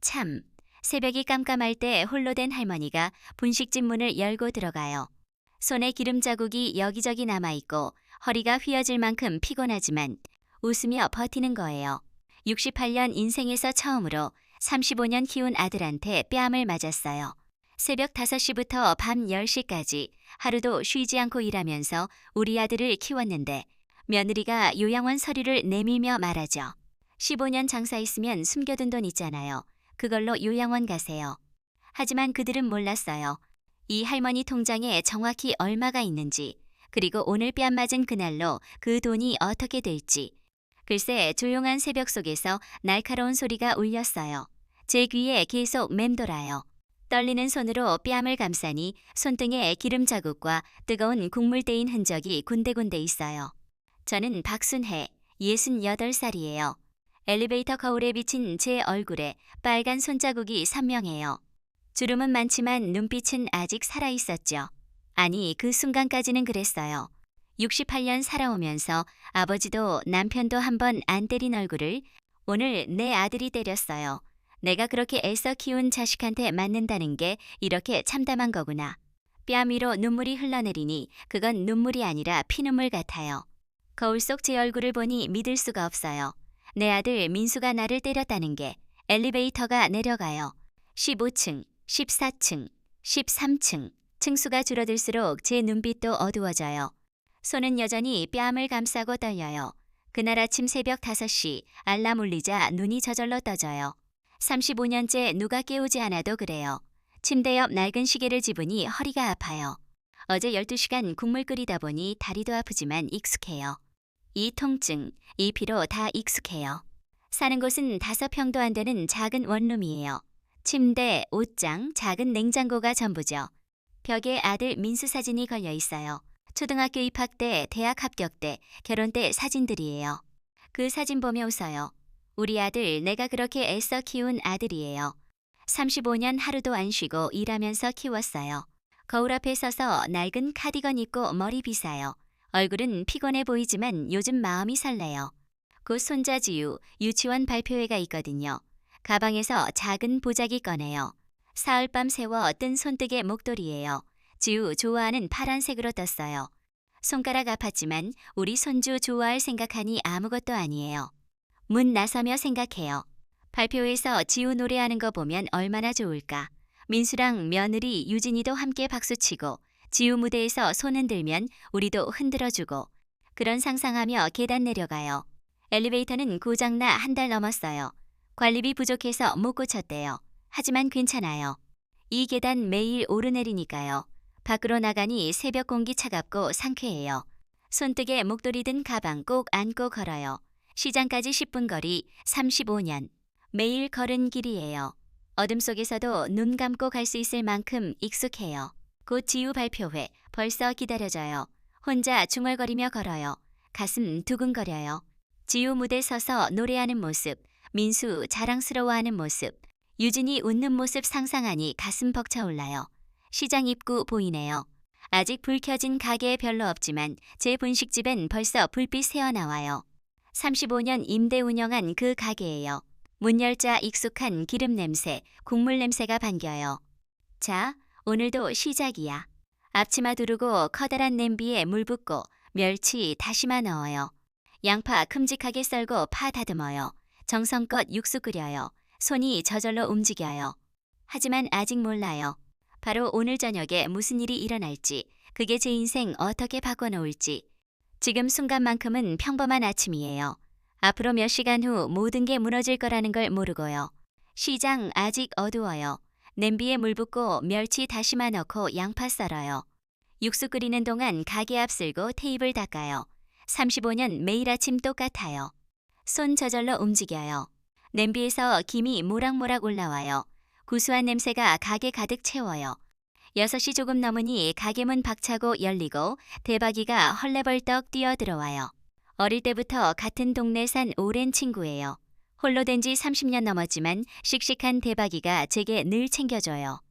참. 새벽이 깜깜할 때 홀로 된 할머니가 분식집 문을 열고 들어가요. 손에 기름 자국이 여기저기 남아있고 허리가 휘어질 만큼 피곤하지만 웃으며 버티는 거예요. 68년 인생에서 처음으로 35년 키운 아들한테 뺨을 맞았어요. 새벽 5시부터 밤 10시까지 하루도 쉬지 않고 일하면서 우리 아들을 키웠는데 며느리가 요양원 서류를 내밀며 말하죠. 15년 장사했으면 숨겨둔 돈 있잖아요. 그걸로 요양원 가세요. 하지만 그들은 몰랐어요. 이 할머니 통장에 정확히 얼마가 있는지, 그리고 오늘 뺨 맞은 그날로 그 돈이 어떻게 될지. 글쎄 조용한 새벽 속에서 날카로운 소리가 울렸어요. 제 귀에 계속 맴돌아요. 떨리는 손으로 뺨을 감싸니 손등에 기름 자국과 뜨거운 국물 떼인 흔적이 군데군데 있어요. 저는 박순혜, 68살이에요. 엘리베이터 거울에 비친 제 얼굴에 빨간 손자국이 선명해요. 주름은 많지만 눈빛은 아직 살아있었죠. 아니, 그 순간까지는 그랬어요. 68년 살아오면서 아버지도 남편도 한 번 안 때린 얼굴을 오늘 내 아들이 때렸어요. 내가 그렇게 애써 키운 자식한테 맞는다는 게 이렇게 참담한 거구나. 뺨 위로 눈물이 흘러내리니 그건 눈물이 아니라 피눈물 같아요. 거울 속 제 얼굴을 보니 믿을 수가 없어요. 내 아들 민수가 나를 때렸다는 게. 엘리베이터가 내려가요. 15층, 14층, 13층. 층수가 줄어들수록 제 눈빛도 어두워져요. 손은 여전히 뺨을 감싸고 떨려요. 그날 아침 새벽 5시 알람 울리자 눈이 저절로 떠져요. 35년째 누가 깨우지 않아도 그래요. 침대 옆 낡은 시계를 집으니 허리가 아파요. 어제 12시간 국물 끓이다 보니 다리도 아프지만 익숙해요. 이 통증, 이 피로 다 익숙해요. 사는 곳은 5평도 안 되는 작은 원룸이에요. 침대, 옷장, 작은 냉장고가 전부죠. 벽에 아들 민수 사진이 걸려 있어요. 초등학교 입학 때, 대학 합격 때, 결혼 때 사진들이에요. 그 사진 보며 웃어요. 우리 아들 내가 그렇게 애써 키운 아들이에요. 35년 하루도 안 쉬고 일하면서 키웠어요. 거울 앞에 서서 낡은 카디건 입고 머리 빗어요. 얼굴은 피곤해 보이지만 요즘 마음이 설레요. 곧 손자 지우 유치원 발표회가 있거든요. 가방에서 작은 보자기 꺼내요. 사흘밤 새워 뜬 손뜨개 목도리예요. 지우 좋아하는 파란색으로 떴어요. 손가락 아팠지만 우리 손주 좋아할 생각하니 아무것도 아니에요. 문 나서며 생각해요. 발표회에서 지우 노래하는 거 보면 얼마나 좋을까. 민수랑 며느리 유진이도 함께 박수치고 지우 무대에서 손 흔들면 우리도 흔들어주고 그런 상상하며 계단 내려가요. 엘리베이터는 고장나 한 달 넘었어요. 관리비 부족해서 못 고쳤대요. 하지만 괜찮아요. 이 계단 매일 오르내리니까요. 밖으로 나가니 새벽 공기 차갑고 상쾌해요. 손뜨개 목도리 든 가방 꼭 안고 걸어요. 시장까지 10분 거리 35년. 매일 걸은 길이에요. 어둠 속에서도 눈 감고 갈 수 있을 만큼 익숙해요. 곧 지우 발표회 벌써 기다려져요. 혼자 중얼거리며 걸어요. 가슴 두근거려요. 지우 무대 서서 노래하는 모습, 민수 자랑스러워하는 모습, 유진이 웃는 모습 상상하니 가슴 벅차올라요. 시장 입구 보이네요. 아직 불 켜진 가게 별로 없지만 제 분식집엔 벌써 불빛 새어나와요. 35년 임대 운영한 그 가게예요. 문 열자 익숙한 기름 냄새, 국물 냄새가 반겨요. 자, 오늘도 시작이야. 앞치마 두르고 커다란 냄비에 물 붓고 멸치, 다시마 넣어요. 양파 큼직하게 썰고 파 다듬어요. 정성껏 육수 끓여요. 손이 저절로 움직여요. 하지만 아직 몰라요. 바로 오늘 저녁에 무슨 일이 일어날지, 그게 제 인생 어떻게 바꿔놓을지. 지금 순간만큼은 평범한 아침이에요. 앞으로 몇 시간 후 모든 게 무너질 거라는 걸 모르고요. 시장 아직 어두워요. 냄비에 물 붓고 멸치 다시마 넣고 양파 썰어요. 육수 끓이는 동안 가게 앞 쓸고 테이블 닦아요. 35년 매일 아침 똑같아요. 손 저절로 움직여요. 냄비에서 김이 모락모락 올라와요. 구수한 냄새가 가게 가득 채워요. 6시 조금 넘으니 가게 문 박차고 열리고 대박이가 헐레벌떡 뛰어들어와요. 어릴 때부터 같은 동네 산 오랜 친구예요. 홀로 된 지 30년 넘었지만 씩씩한 대박이가 제게 늘 챙겨줘요.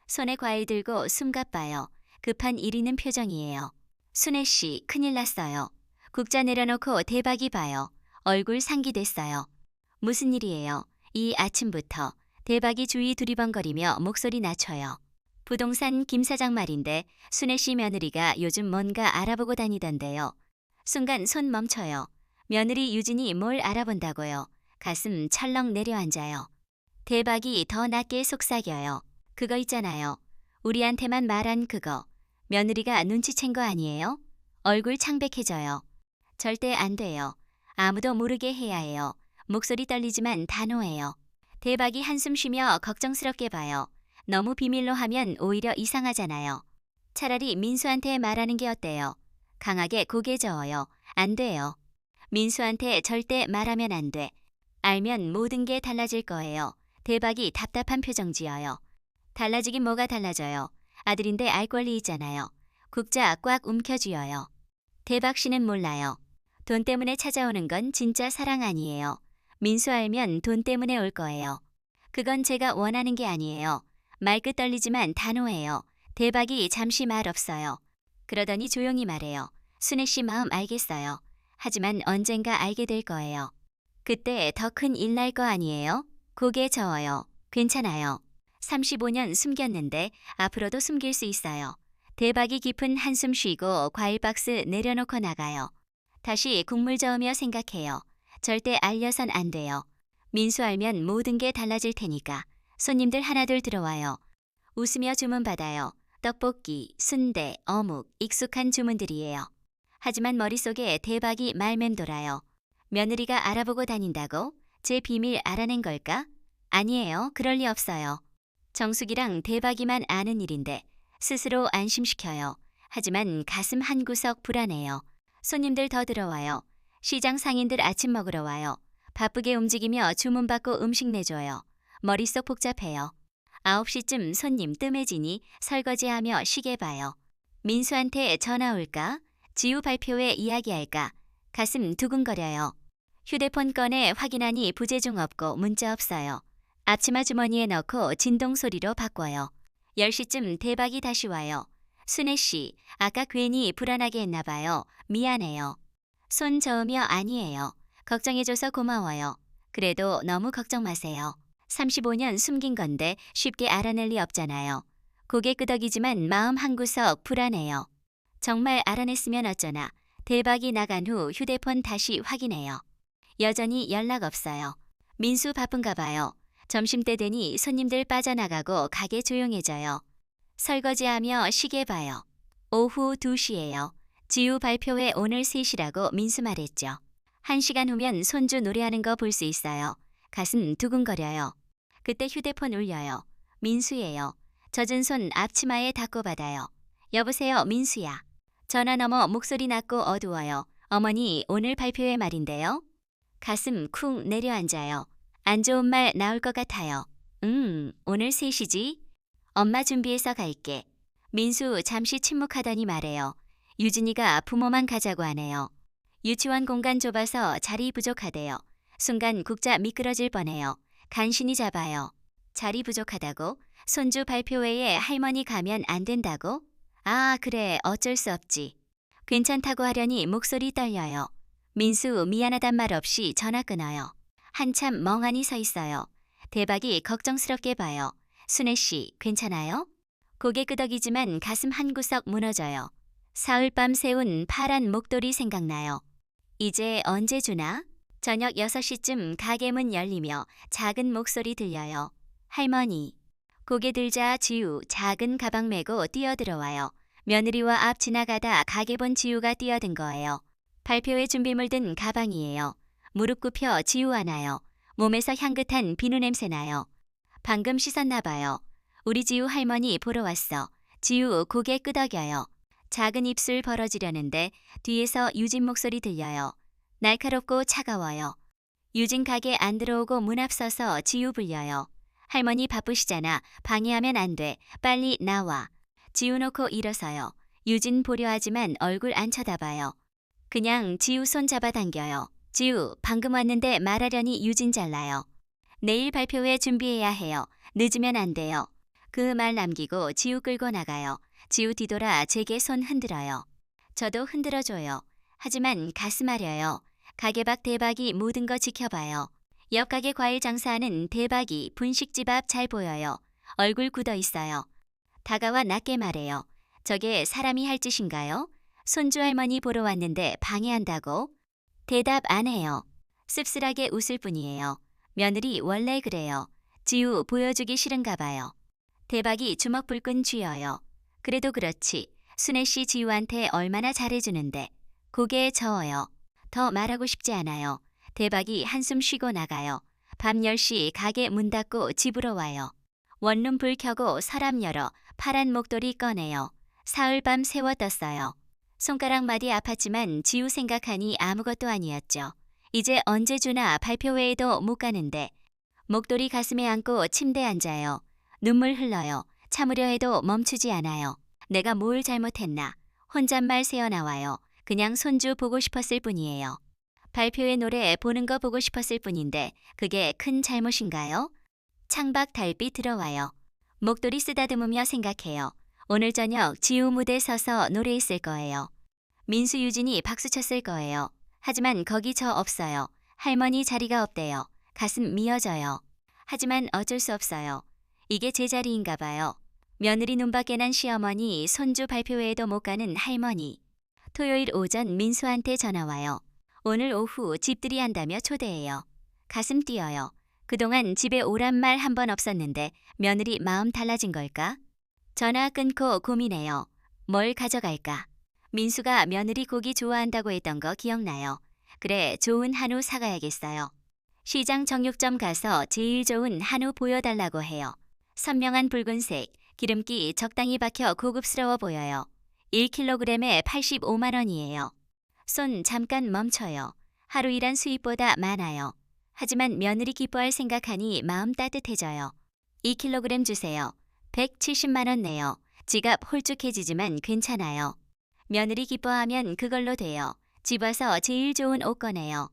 손에 과일 들고 숨가빠요. 급한 일 있는 표정이에요. 순애 씨, 큰일 났어요. 국자 내려놓고 대박이 봐요. 얼굴 상기됐어요. 무슨 일이에요? 이 아침부터 대박이 주위 두리번거리며 목소리 낮춰요. 부동산 김 사장 말인데 순애 씨 며느리가 요즘 뭔가 알아보고 다니던데요. 순간 손 멈춰요. 며느리 유진이 뭘 알아본다고요. 가슴 철렁 내려앉아요. 대박이 더 낮게 속삭여요. 그거 있잖아요. 우리한테만 말한 그거. 며느리가 눈치챈 거 아니에요? 얼굴 창백해져요. 절대 안 돼요. 아무도 모르게 해야 해요. 목소리 떨리지만 단호해요. 대박이 한숨 쉬며 걱정스럽게 봐요. 너무 비밀로 하면 오히려 이상하잖아요. 차라리 민수한테 말하는 게 어때요? 강하게 고개 저어요. 안 돼요. 민수한테 절대 말하면 안 돼. 알면 모든 게 달라질 거예요. 대박이 답답한 표정 지어요. 달라지긴 뭐가 달라져요. 아들인데 알 권리 있잖아요. 국자 꽉 움켜쥐어요. 대박 씨는 몰라요. 돈 때문에 찾아오는 건 진짜 사랑 아니에요. 민수 알면 돈 때문에 올 거예요. 그건 제가 원하는 게 아니에요. 말끝 떨리지만 단호해요. 대박이 잠시 말 없어요. 그러더니 조용히 말해요. 순애 씨 마음 알겠어요. 하지만 언젠가 알게 될 거예요. 그때 더 큰 일 날 거 아니에요? 고개 저어요. 괜찮아요. 35년 숨겼는데 앞으로도 숨길 수 있어요. 대박이 깊은 한숨 쉬고 과일 박스 내려놓고 나가요. 다시 국물 저으며 생각해요. 절대 알려선 안 돼요. 민수 알면 모든 게 달라질 테니까. 손님들 하나둘 들어와요. 웃으며 주문 받아요. 떡볶이, 순대, 어묵, 익숙한 주문들이에요. 하지만 머릿속에 대박이 말맴돌아요. 며느리가 알아보고 다닌다고? 제 비밀 알아낸 걸까? 아니에요. 그럴 리 없어요. 정숙이랑 대박이만 아는 일인데 스스로 안심시켜요. 하지만 가슴 한구석 불안해요. 손님들 더 들어와요. 시장 상인들 아침 먹으러 와요. 바쁘게 움직이며 주문받고 음식 내줘요. 머릿속 복잡해요. 9시쯤 손님 뜸해지니 설거지하며 시계 봐요. 민수한테 전화 올까? 지우 발표회 이야기할까? 가슴 두근거려요. 휴대폰 꺼내 확인하니 부재중 없고 문자 없어요. 앞치마 주머니에 넣고 진동 소리로 바꿔요. 10시쯤 대박이 다시 와요. 순애 씨, 아까 괜히 불안하게 했나 봐요. 미안해요. 손 저으며 아니에요. 걱정해줘서 고마워요. 그래도 너무 걱정 마세요. 35년 숨긴 건데 쉽게 알아낼 리 없잖아요. 고개 끄덕이지만 마음 한구석 불안해요. 정말 알아냈으면 어쩌나. 대박이 나간 후 휴대폰 다시 확인해요. 여전히 연락 없어요. 민수 바쁜가 봐요. 점심때 되니 손님들 빠져나가고 가게 조용해져요. 설거지하며 시계 봐요. 오후 2시예요. 지우 발표회 오늘 3시라고 민수 말했죠. 1시간 후면 손주 노래하는 거 볼 수 있어요. 가슴 두근거려요. 그때 휴대폰 울려요. 민수예요. 젖은 손 앞치마에 닦고 받아요. 여보세요, 민수야. 전화 너머 목소리 낮고 어두워요. 어머니, 오늘 발표회 말인데요. 가슴 쿵 내려앉아요. 안 좋은 말 나올 것 같아요. 오늘 3시지? 엄마 준비해서 갈게. 민수 잠시 침묵하더니 말해요. 유진이가 부모만 가자고 하네요. 유치원 공간 좁아서 자리 부족하대요. 순간 국자 미끄러질 뻔해요. 간신히 잡아요. 자리 부족하다고? 손주 발표회에 할머니 가면 안 된다고? 아, 그래. 어쩔 수 없지. 괜찮다고 하려니 목소리 떨려요. 민수 미안하단 말 없이 전화 끊어요. 한참 멍하니 서 있어요. 대박이 걱정스럽게 봐요. 순애 씨, 괜찮아요? 고개 끄덕이지만 가슴 한구석 무너져요. 사흘밤 새운 파란 목도리 생각나요. 이제 언제 주나? 저녁 6시쯤 가게 문 열리며 작은 목소리 들려요. 할머니. 고개 들자 지우 작은 가방 메고 뛰어들어와요. 며느리와 앞 지나가다 가게 본 지우가 뛰어든 거예요. 발표회 준비물 든 가방이에요. 무릎 굽혀 지우 안아요. 몸에서 향긋한 비누 냄새 나요. 방금 씻었나 봐요. 우리 지우 할머니 보러 왔어. 지우 고개 끄덕여요. 작은 입술 벌어지려는데 뒤에서 유진 목소리 들려요. 날카롭고 차가워요. 유진 가게 안 들어오고 문 앞 서서 지우 불려요. 할머니 바쁘시잖아. 방해하면 안 돼. 빨리 나와. 지우 놓고 일어서요. 유진 보려 하지만 얼굴 안 쳐다봐요. 그냥 지우 손 잡아당겨요. 지우, 방금 왔는데 말하려니 유진 잘라요. 내일 발표회 준비해야 해요. 늦으면 안 돼요. 그 말 남기고 지우 끌고 나가요. 지우 뒤돌아 제게 손 흔들어요. 저도 흔들어줘요. 하지만 가슴 아려요. 가게 밖 대박이 모든 거 지켜봐요. 옆 가게 과일 장사하는 대박이 분식집 앞 잘 보여요. 얼굴 굳어 있어요. 다가와 낮게 말해요. 저게 사람이 할 짓인가요? 손주 할머니 보러 왔는데 방해한다고? 대답 안 해요. 씁쓸하게 웃을 뿐이에요. 며느리 원래 그래요. 지우 보여주기 싫은가 봐요. 대박이 주먹 불끈 쥐어요. 그래도 그렇지. 순애 씨 지우한테 얼마나 잘해주는데. 고개에 저어요. 더 말하고 싶지 않아요. 대박이 한숨 쉬고 나가요. 밤 10시 가게 문 닫고 집으로 와요. 원룸 불 켜고 서랍 열어 파란 목도리 꺼내요. 사흘밤 새워 떴어요. 손가락 마디 아팠지만 지우 생각하니 아무것도 아니었죠. 이제 언제 주나 발표회에도 못 가는데. 목도리 가슴에 안고 침대에 앉아요. 눈물 흘러요. 참으려 해도 멈추지 않아요. 내가 뭘 잘못했나. 혼잣말 새어나와요. 그냥 손주 보고 싶었을 뿐이에요. 발표회 노래 보는 거 보고 싶었을 뿐인데 그게 큰 잘못인가요? 창밖 달빛 들어와요. 목도리 쓰다듬으며 생각해요. 오늘 저녁 지우 무대 서서 노래했을 거예요. 민수 유진이 박수 쳤을 거예요. 하지만 거기 저 없어요. 할머니 자리가 없대요. 가슴 미어져요. 하지만 어쩔 수 없어요. 이게 제 자리인가 봐요. 며느리 눈밖에 난 시어머니, 손주 발표회에도 못 가는 할머니. 토요일 오전 민수한테 전화 와요. 오늘 오후 집들이 한다며 초대해요. 가슴 뛰어요. 그동안 집에 오란 말 한 번 없었는데 며느리 마음 달라진 걸까? 전화 끊고 고민해요. 뭘 가져갈까? 민수가 며느리 고기 좋아한다고 했던 거 기억나요. 그래, 좋은 한우 사가야겠어요. 시장 정육점 가서 제일 좋은 한우 보여달라고 해요. 선명한 붉은색, 기름기 적당히 박혀 고급스러워 보여요. 1kg에 85만 원이에요. 손 잠깐 멈춰요. 하루 일한 수입보다 많아요. 하지만 며느리 기뻐할 생각하니 마음 따뜻해져요. 2kg 주세요. 170만 원 내요. 지갑 홀쭉해지지만 괜찮아요. 며느리 기뻐하면 그걸로 돼요. 집 와서 제일 좋은 옷 꺼내요.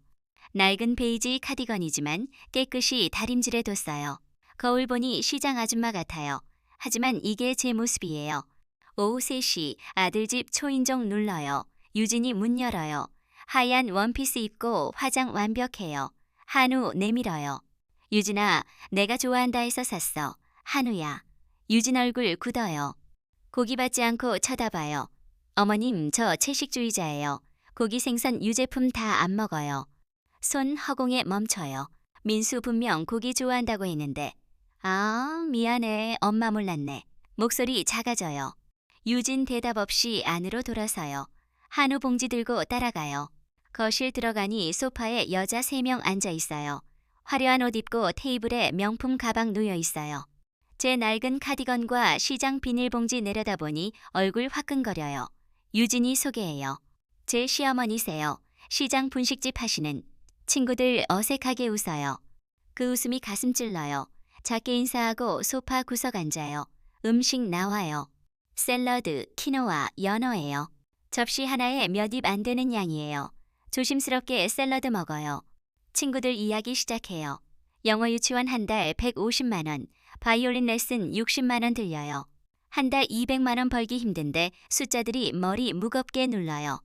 낡은 베이지 카디건이지만 깨끗이 다림질해 뒀어요. 거울 보니 시장 아줌마 같아요. 하지만 이게 제 모습이에요. 오후 3시 아들 집 초인종 눌러요. 유진이 문 열어요. 하얀 원피스 입고 화장 완벽해요. 한우 내밀어요. 유진아, 내가 좋아한다 해서 샀어. 한우야. 유진 얼굴 굳어요. 고기 받지 않고 쳐다봐요. 어머님, 저 채식주의자예요. 고기 생선 유제품 다 안 먹어요. 손 허공에 멈춰요. 민수 분명 고기 좋아한다고 했는데. 아, 미안해. 엄마 몰랐네. 목소리 작아져요. 유진 대답 없이 안으로 돌아서요. 한우 봉지 들고 따라가요. 거실 들어가니 소파에 여자 3명 앉아 있어요. 화려한 옷 입고 테이블에 명품 가방 놓여 있어요. 제 낡은 카디건과 시장 비닐봉지 내려다보니 얼굴 화끈거려요. 유진이 소개해요. 제 시어머니세요. 시장 분식집 하시는. 친구들 어색하게 웃어요. 그 웃음이 가슴 찔러요. 작게 인사하고 소파 구석 앉아요. 음식 나와요. 샐러드, 키노아, 연어예요. 접시 하나에 몇 입 안 되는 양이에요. 조심스럽게 샐러드 먹어요. 친구들 이야기 시작해요. 영어 유치원 한 달 150만 원, 바이올린 레슨 60만 원 들려요. 한 달 200만 원 벌기 힘든데 숫자들이 머리 무겁게 눌러요.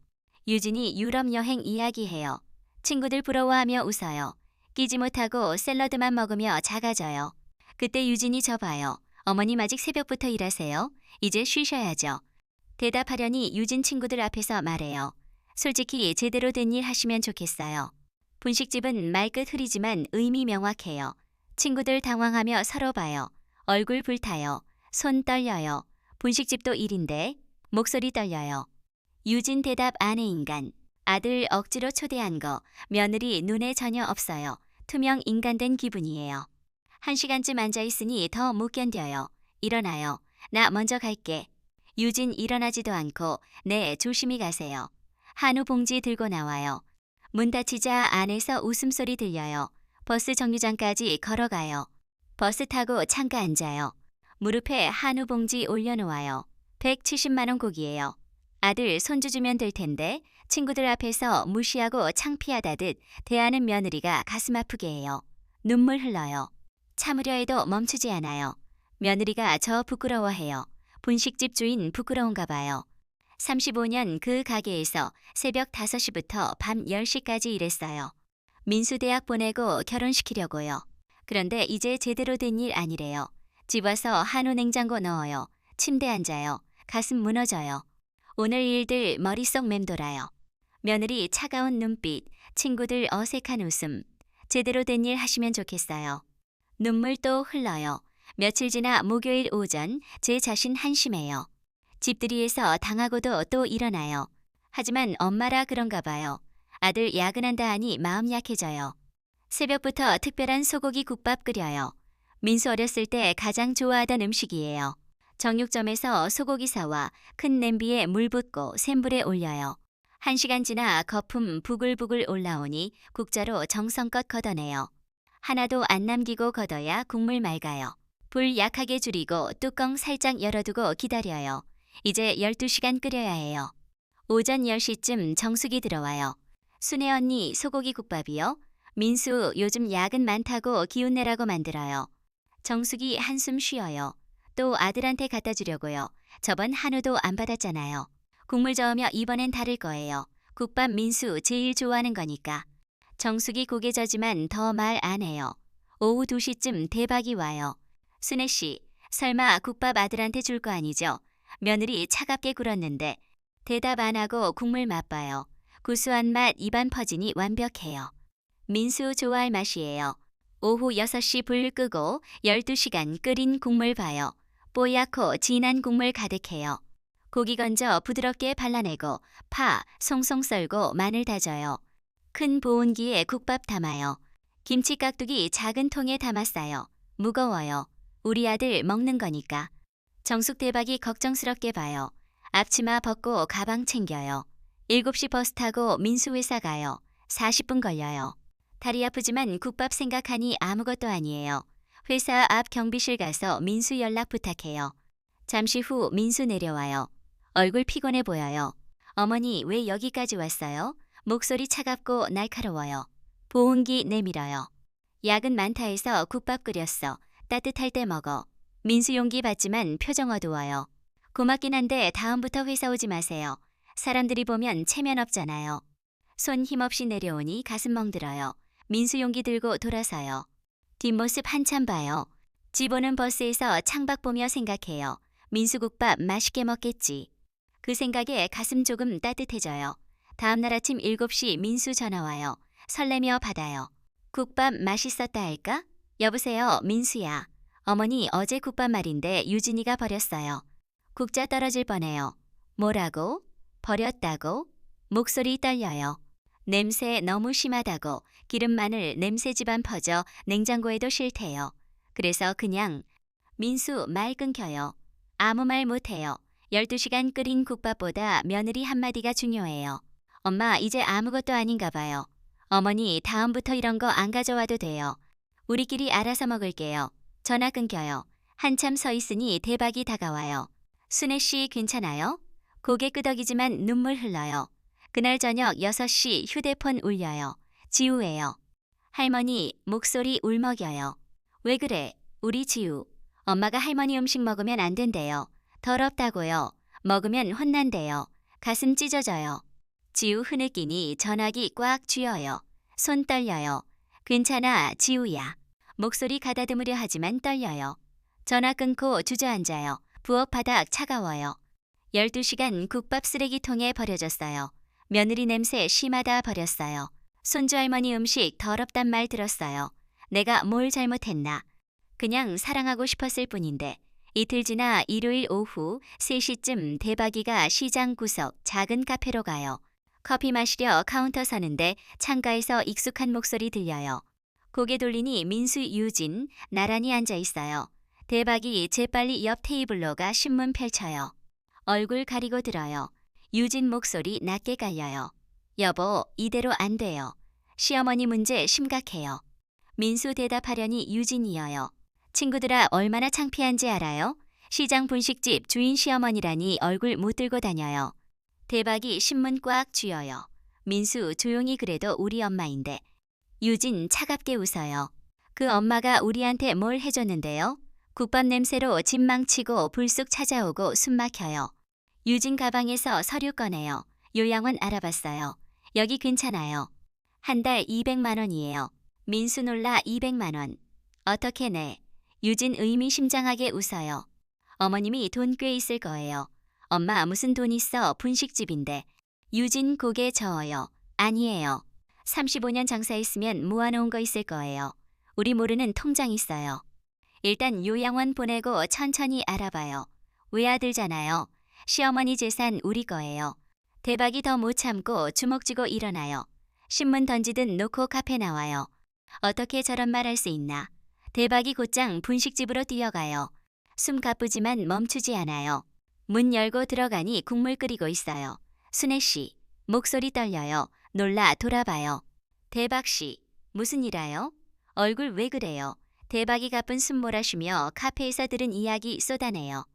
유진이 유럽 여행 이야기해요. 친구들 부러워하며 웃어요. 끼지 못하고 샐러드만 먹으며 작아져요. 그때 유진이 저 봐요. 어머님 아직 새벽부터 일하세요? 이제 쉬셔야죠. 대답하려니 유진 친구들 앞에서 말해요. 솔직히 제대로 된 일 하시면 좋겠어요. 분식집은 말끝 흐리지만 의미 명확해요. 친구들 당황하며 서로 봐요. 얼굴 불타요. 손 떨려요. 분식집도 일인데 목소리 떨려요. 유진 대답 아내 인간. 아들 억지로 초대한 거. 며느리 눈에 전혀 없어요. 투명 인간된 기분이에요. 1시간쯤 앉아있으니 더 못 견뎌요. 일어나요. 나 먼저 갈게. 유진 일어나지도 않고 네 조심히 가세요. 한우 봉지 들고 나와요. 문 닫히자 안에서 웃음소리 들려요. 버스 정류장까지 걸어가요. 버스 타고 창가 앉아요. 무릎에 한우 봉지 올려놓아요. 170만 원 고기예요. 아들 손주 주면 될 텐데 친구들 앞에서 무시하고 창피하다듯 대하는 며느리가 가슴 아프게 해요. 눈물 흘러요. 참으려 해도 멈추지 않아요. 며느리가 저 부끄러워해요. 분식집 주인 부끄러운가 봐요. 35년 그 가게에서 새벽 5시부터 밤 10시까지 일했어요. 민수 대학 보내고 결혼시키려고요. 그런데 이제 제대로 된 일 아니래요. 집 와서 한우 냉장고 넣어요. 침대 앉아요. 가슴 무너져요. 오늘 일들 머릿속 맴돌아요. 며느리 차가운 눈빛, 친구들 어색한 웃음. 제대로 된 일 하시면 좋겠어요. 눈물 또 흘러요. 며칠 지나 목요일 오전 제 자신 한심해요. 집들이에서 당하고도 또 일어나요. 하지만 엄마라 그런가 봐요. 아들 야근한다 하니 마음 약해져요. 새벽부터 특별한 소고기 국밥 끓여요. 민수 어렸을 때 가장 좋아하던 음식이에요. 정육점에서 소고기 사와 큰 냄비에 물 붓고 센 불에 올려요. 1시간 지나 거품 부글부글 올라오니 국자로 정성껏 걷어내요. 하나도 안 남기고 걷어야 국물 맑아요. 불 약하게 줄이고 뚜껑 살짝 열어두고 기다려요. 이제 12시간 끓여야 해요. 오전 10시쯤 정숙이 들어와요. 순애 언니 소고기 국밥이요? 민수 요즘 야근 많다고 기운 내라고 만들어요. 정숙이 한숨 쉬어요. 또 아들한테 갖다 주려고요. 저번 한우도 안 받았잖아요. 국물 저으며 이번엔 다를 거예요. 국밥 민수 제일 좋아하는 거니까. 정숙이 고개 져지만 더 말 안 해요. 오후 2시쯤 대박이 와요. 순애 씨, 설마 국밥 아들한테 줄 거 아니죠? 며느리 차갑게 굴었는데 대답 안 하고 국물 맛봐요. 구수한 맛 입안 퍼지니 완벽해요. 민수 좋아할 맛이에요. 오후 6시 불 끄고 12시간 끓인 국물 봐요. 뽀얗고 진한 국물 가득해요. 고기 건져 부드럽게 발라내고 파 송송 썰고 마늘 다져요. 큰 보온기에 국밥 담아요. 김치 깍두기 작은 통에 담았어요. 무거워요. 우리 아들 먹는 거니까. 정숙 대박이 걱정스럽게 봐요. 앞치마 벗고 가방 챙겨요. 7시 버스 타고 민수 회사 가요. 40분 걸려요. 다리 아프지만 국밥 생각하니 아무것도 아니에요. 회사 앞 경비실 가서 민수 연락 부탁해요. 잠시 후 민수 내려와요. 얼굴 피곤해 보여요. 어머니 왜 여기까지 왔어요? 목소리 차갑고 날카로워요. 보온기 내밀어요. 야근 많다 해서 국밥 끓였어. 따뜻할 때 먹어. 민수 용기 받지만 표정 어두워요. 고맙긴 한데 다음부터 회사 오지 마세요. 사람들이 보면 체면 없잖아요. 손 힘없이 내려오니 가슴 멍들어요. 민수 용기 들고 돌아서요. 뒷모습 한참 봐요. 집 오는 버스에서 창밖 보며 생각해요. 민수국밥 맛있게 먹겠지. 그 생각에 가슴 조금 따뜻해져요. 다음날 아침 7시 민수 전화 와요. 설레며 받아요. 국밥 맛있었다 할까? 여보세요, 민수야. 어머니 어제 국밥 말인데 유진이가 버렸어요. 국자 떨어질 뻔해요. 뭐라고? 버렸다고? 목소리 떨려요. 냄새 너무 심하다고 기름 마늘 냄새 집안 퍼져 냉장고에도 싫대요. 그래서 그냥 민수 말 끊겨요. 아무 말 못해요. 12시간 끓인 국밥보다 며느리 한마디가 중요해요. 엄마 이제 아무것도 아닌가 봐요. 어머니 다음부터 이런 거 안 가져와도 돼요. 우리끼리 알아서 먹을게요. 전화 끊겨요. 한참 서 있으니 대박이 다가와요. 순애 씨 괜찮아요? 고개 끄덕이지만 눈물 흘러요. 그날 저녁 6시 휴대폰 울려요. 지우예요. 할머니 목소리 울먹여요. 왜 그래? 우리 지우. 엄마가 할머니 음식 먹으면 안 된대요. 더럽다고요. 먹으면 혼난대요. 가슴 찢어져요. 지우 흐느끼니 전화기 꽉 쥐어요. 손 떨려요. 괜찮아 지우야. 목소리 가다듬으려 하지만 떨려요. 전화 끊고 주저앉아요. 부엌 바닥 차가워요. 12시간 국밥 쓰레기통에 버려졌어요. 며느리 냄새 심하다 버렸어요. 손주 할머니 음식 더럽단 말 들었어요. 내가 뭘 잘못했나. 그냥 사랑하고 싶었을 뿐인데. 이틀 지나 일요일 오후 3시쯤 대박이가 시장 구석 작은 카페로 가요. 커피 마시려 카운터 서는데 창가에서 익숙한 목소리 들려요. 고개 돌리니 민수 유진 나란히 앉아 있어요. 대박이 재빨리 옆 테이블로 가 신문 펼쳐요. 얼굴 가리고 들어요. 유진 목소리 낮게 깔려요. 여보, 이대로 안 돼요. 시어머니 문제 심각해요. 민수 대답하려니 유진이어요. 친구들아 얼마나 창피한지 알아요? 시장 분식집 주인 시어머니라니 얼굴 못 들고 다녀요. 대박이 신문 꽉 쥐어요. 민수 조용히 그래도 우리 엄마인데. 유진 차갑게 웃어요. 그 엄마가 우리한테 뭘 해줬는데요? 국밥 냄새로 집 망치고 불쑥 찾아오고 숨 막혀요. 유진 가방에서 서류 꺼내요. 요양원 알아봤어요. 여기 괜찮아요. 한 달 200만 원이에요. 민수 놀라 200만 원. 어떻게 내? 유진 의미심장하게 웃어요. 어머님이 돈 꽤 있을 거예요. 엄마 무슨 돈 있어 분식집인데. 유진 고개 저어요. 아니에요. 35년 장사했으면 모아놓은 거 있을 거예요. 우리 모르는 통장 있어요. 일단 요양원 보내고 천천히 알아봐요. 외아들잖아요. 시어머니 재산 우리 거예요. 대박이 더 못 참고 주먹 쥐고 일어나요. 신문 던지듯 놓고 카페 나와요. 어떻게 저런 말 할 수 있나. 대박이 곧장 분식집으로 뛰어가요. 숨 가쁘지만 멈추지 않아요. 문 열고 들어가니 국물 끓이고 있어요. 순애 씨, 목소리 떨려요. 놀라 돌아봐요. 대박 씨, 무슨 일이에요? 얼굴 왜 그래요? 대박이 가쁜 숨 몰아쉬며 카페에서 들은 이야기 쏟아내요.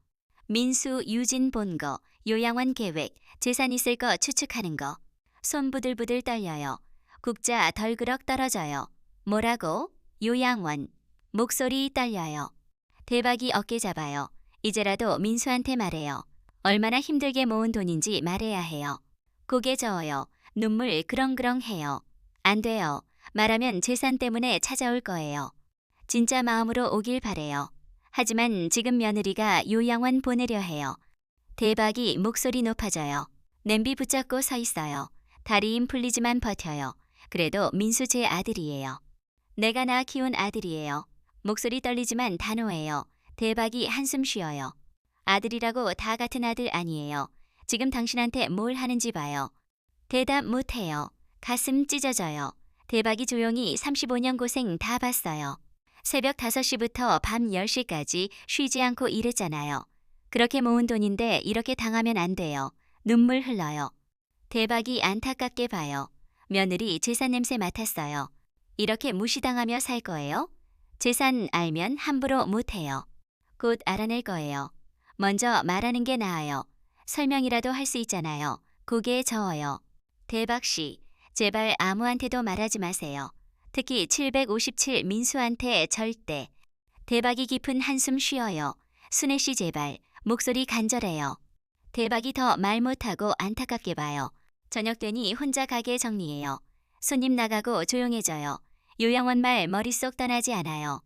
민수, 유진 본 거, 요양원 계획, 재산 있을 거 추측하는 거. 손 부들부들 떨려요. 국자 덜그럭 떨어져요. 뭐라고? 요양원. 목소리 떨려요. 대박이 어깨 잡아요. 이제라도 민수한테 말해요. 얼마나 힘들게 모은 돈인지 말해야 해요. 고개 저어요. 눈물 그렁그렁해요. 안 돼요. 말하면 재산 때문에 찾아올 거예요. 진짜 마음으로 오길 바래요. 하지만 지금 며느리가 요양원 보내려 해요. 대박이 목소리 높아져요. 냄비 붙잡고 서 있어요. 다리 힘 풀리지만 버텨요. 그래도 민수 제 아들이에요. 내가 낳아 키운 아들이에요. 목소리 떨리지만 단호해요. 대박이 한숨 쉬어요. 아들이라고 다 같은 아들 아니에요. 지금 당신한테 뭘 하는지 봐요. 대답 못해요. 가슴 찢어져요. 대박이 조용히 35년 고생 다 봤어요. 새벽 5시부터 밤 10시까지 쉬지 않고 일했잖아요. 그렇게 모은 돈인데 이렇게 당하면 안 돼요. 눈물 흘러요. 대박이 안타깝게 봐요. 며느리 재산 냄새 맡았어요. 이렇게 무시당하며 살 거예요? 재산 알면 함부로 못해요. 곧 알아낼 거예요. 먼저 말하는 게 나아요. 설명이라도 할 수 있잖아요. 고개 저어요. 대박 씨, 제발 아무한테도 말하지 마세요. 특히 757 민수한테 절대. 대박이 깊은 한숨 쉬어요. 순애 씨 제발. 목소리 간절해요. 대박이 더 말 못하고 안타깝게 봐요. 저녁 되니 혼자 가게 정리해요. 손님 나가고 조용해져요. 요양원 말 머릿속 떠나지 않아요.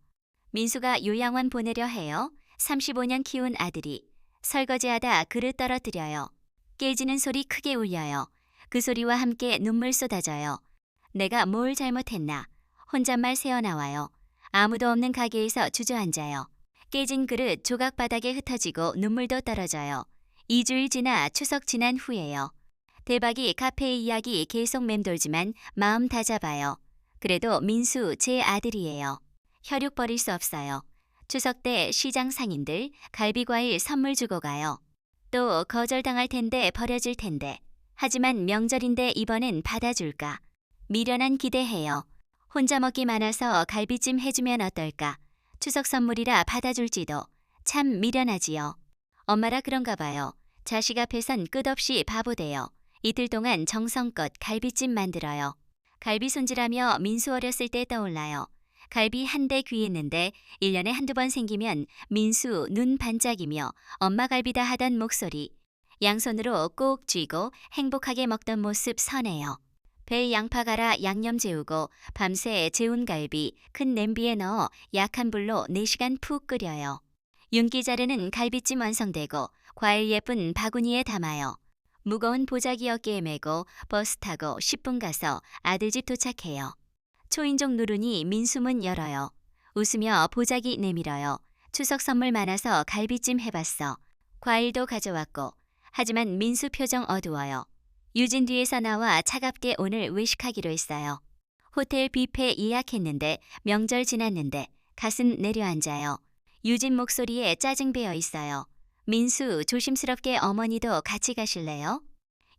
민수가 요양원 보내려 해요. 35년 키운 아들이. 설거지하다 그릇 떨어뜨려요. 깨지는 소리 크게 울려요. 그 소리와 함께 눈물 쏟아져요. 내가 뭘 잘못했나. 혼잣말 새어나와요. 아무도 없는 가게에서 주저앉아요. 깨진 그릇 조각 바닥에 흩어지고 눈물도 떨어져요. 2주일 지나 추석 지난 후에요. 대박이 카페의 이야기 계속 맴돌지만 마음 다잡아요. 그래도 민수 제 아들이에요. 혈육 버릴 수 없어요. 추석 때 시장 상인들 갈비과일 선물 주고 가요. 또 거절당할 텐데 버려질 텐데. 하지만 명절인데 이번엔 받아줄까. 미련한 기대해요. 혼자 먹기 많아서 갈비찜 해주면 어떨까. 추석 선물이라 받아줄지도. 참 미련하지요. 엄마라 그런가 봐요. 자식 앞에선 끝없이 바보돼요. 이틀 동안 정성껏 갈비찜 만들어요. 갈비 손질하며 민수 어렸을 때 떠올라요. 갈비 한 대 귀했는데 1년에 한두 번 생기면 민수 눈 반짝이며 엄마 갈비다 하던 목소리. 양손으로 꼭 쥐고 행복하게 먹던 모습 선해요. 배에 양파 갈아 양념 재우고 밤새 재운 갈비 큰 냄비에 넣어 약한 불로 4시간 푹 끓여요. 윤기 자르는 갈비찜 완성되고 과일 예쁜 바구니에 담아요. 무거운 보자기 어깨에 메고 버스 타고 10분 가서 아들 집 도착해요. 초인종 누르니 민수 문 열어요. 웃으며 보자기 내밀어요. 추석 선물 많아서 갈비찜 해봤어. 과일도 가져왔고. 하지만 민수 표정 어두워요. 유진 뒤에서 나와 차갑게 오늘 외식하기로 했어요. 호텔 뷔페 예약했는데 명절 지났는데 가슴 내려앉아요. 유진 목소리에 짜증 배어 있어요. 민수 조심스럽게 어머니도 같이 가실래요?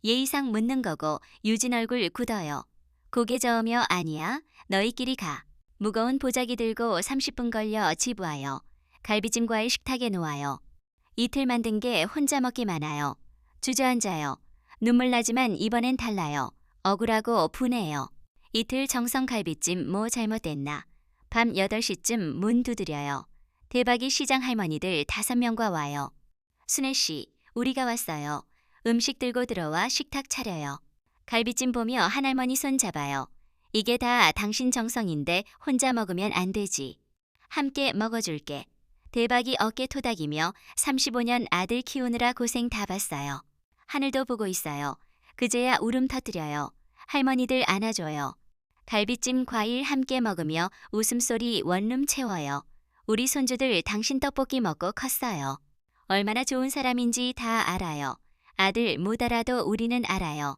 예의상 묻는 거고 유진 얼굴 굳어요. 고개 저으며 아니야. 너희끼리 가. 무거운 보자기 들고 30분 걸려 집 와요. 갈비찜 과일 식탁에 놓아요. 이틀 만든 게 혼자 먹기 많아요. 주저앉아요. 눈물 나지만 이번엔 달라요. 억울하고 분해요. 이틀 정성 갈비찜 뭐 잘못됐나. 밤 8시쯤 문 두드려요. 대박이 시장 할머니들 5명과 와요. 순애 씨, 우리가 왔어요. 음식 들고 들어와 식탁 차려요. 갈비찜 보며 한 할머니 손 잡아요. 이게 다 당신 정성인데 혼자 먹으면 안 되지. 함께 먹어줄게. 대박이 어깨 토닥이며 35년 아들 키우느라 고생 다 봤어요. 하늘도 보고 있어요. 그제야 울음 터뜨려요. 할머니들 안아줘요. 갈비찜 과일 함께 먹으며 웃음소리 원룸 채워요. 우리 손주들 당신 떡볶이 먹고 컸어요. 얼마나 좋은 사람인지 다 알아요. 아들 못 알아도 우리는 알아요.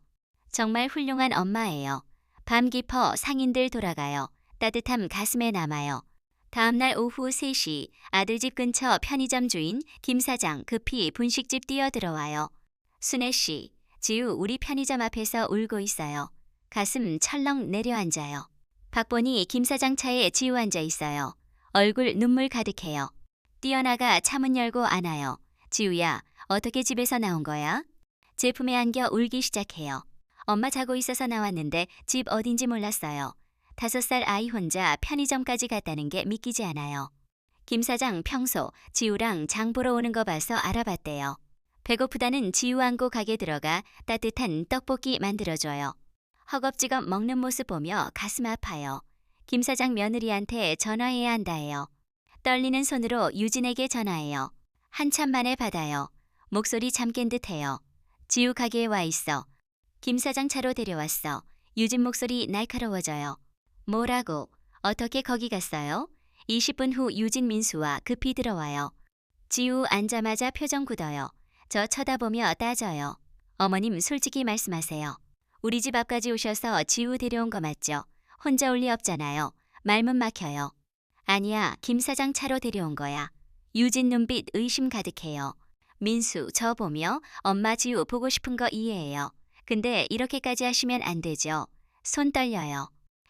정말 훌륭한 엄마예요. 밤 깊어 상인들 돌아가요. 따뜻함 가슴에 남아요. 다음날 오후 3시 아들 집 근처 편의점 주인 김 사장 급히 분식집 뛰어들어와요. 순애 씨, 지우 우리 편의점 앞에서 울고 있어요. 가슴 철렁 내려앉아요. 박보니 김 사장 차에 지우 앉아 있어요. 얼굴 눈물 가득해요. 뛰어나가 차문 열고 안아요. 지우야, 어떻게 집에서 나온 거야? 제품에 안겨 울기 시작해요. 엄마 자고 있어서 나왔는데 집 어딘지 몰랐어요. 5살 아이 혼자 편의점까지 갔다는 게 믿기지 않아요. 김 사장 평소 지우랑 장 보러 오는 거 봐서 알아봤대요. 배고프다는 지우 안고 가게 들어가 따뜻한 떡볶이 만들어줘요. 허겁지겁 먹는 모습 보며 가슴 아파요. 김 사장 며느리한테 전화해야 한다 해요. 떨리는 손으로 유진에게 전화해요. 한참 만에 받아요. 목소리 잠긴 듯해요. 지우 가게에 와 있어. 김 사장 차로 데려왔어. 유진 목소리 날카로워져요. 뭐라고? 어떻게 거기 갔어요? 20분 후 유진 민수와 급히 들어와요. 지우 앉자마자 표정 굳어요. 저 쳐다보며 따져요. 어머님 솔직히 말씀하세요. 우리 집 앞까지 오셔서 지우 데려온 거 맞죠? 혼자 올 리 없잖아요. 말문 막혀요. 아니야, 김 사장 차로 데려온 거야. 유진 눈빛 의심 가득해요. 민수 저 보며 엄마 지우 보고 싶은 거 이해해요. 근데 이렇게까지 하시면 안 되죠. 손 떨려요.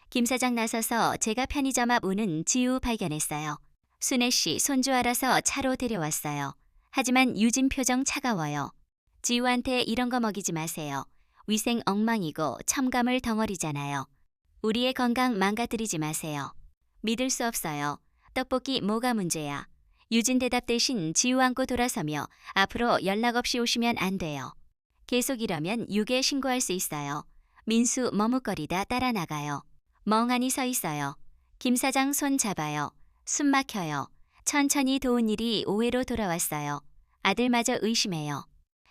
김 사장 나서서 제가 편의점 앞 오는 지우 발견했어요. 순애 씨 손주 알아서 차로 데려왔어요. 하지만 유진 표정 차가워요. 지우한테 이런 거 먹이지 마세요. 위생 엉망이고 첨가물 덩어리잖아요. 우리의 건강 망가뜨리지 마세요. 믿을 수 없어요. 떡볶이 뭐가 문제야. 유진 대답 대신 지우 안고 돌아서며 앞으로 연락 없이 오시면 안 돼요. 계속 이러면 유괴 신고할 수 있어요. 민수 머뭇거리다 따라 나가요. 멍하니 서 있어요. 김 사장 손 잡아요. 숨 막혀요. 천천히 도운 일이 오해로 돌아왔어요. 아들마저 의심해요.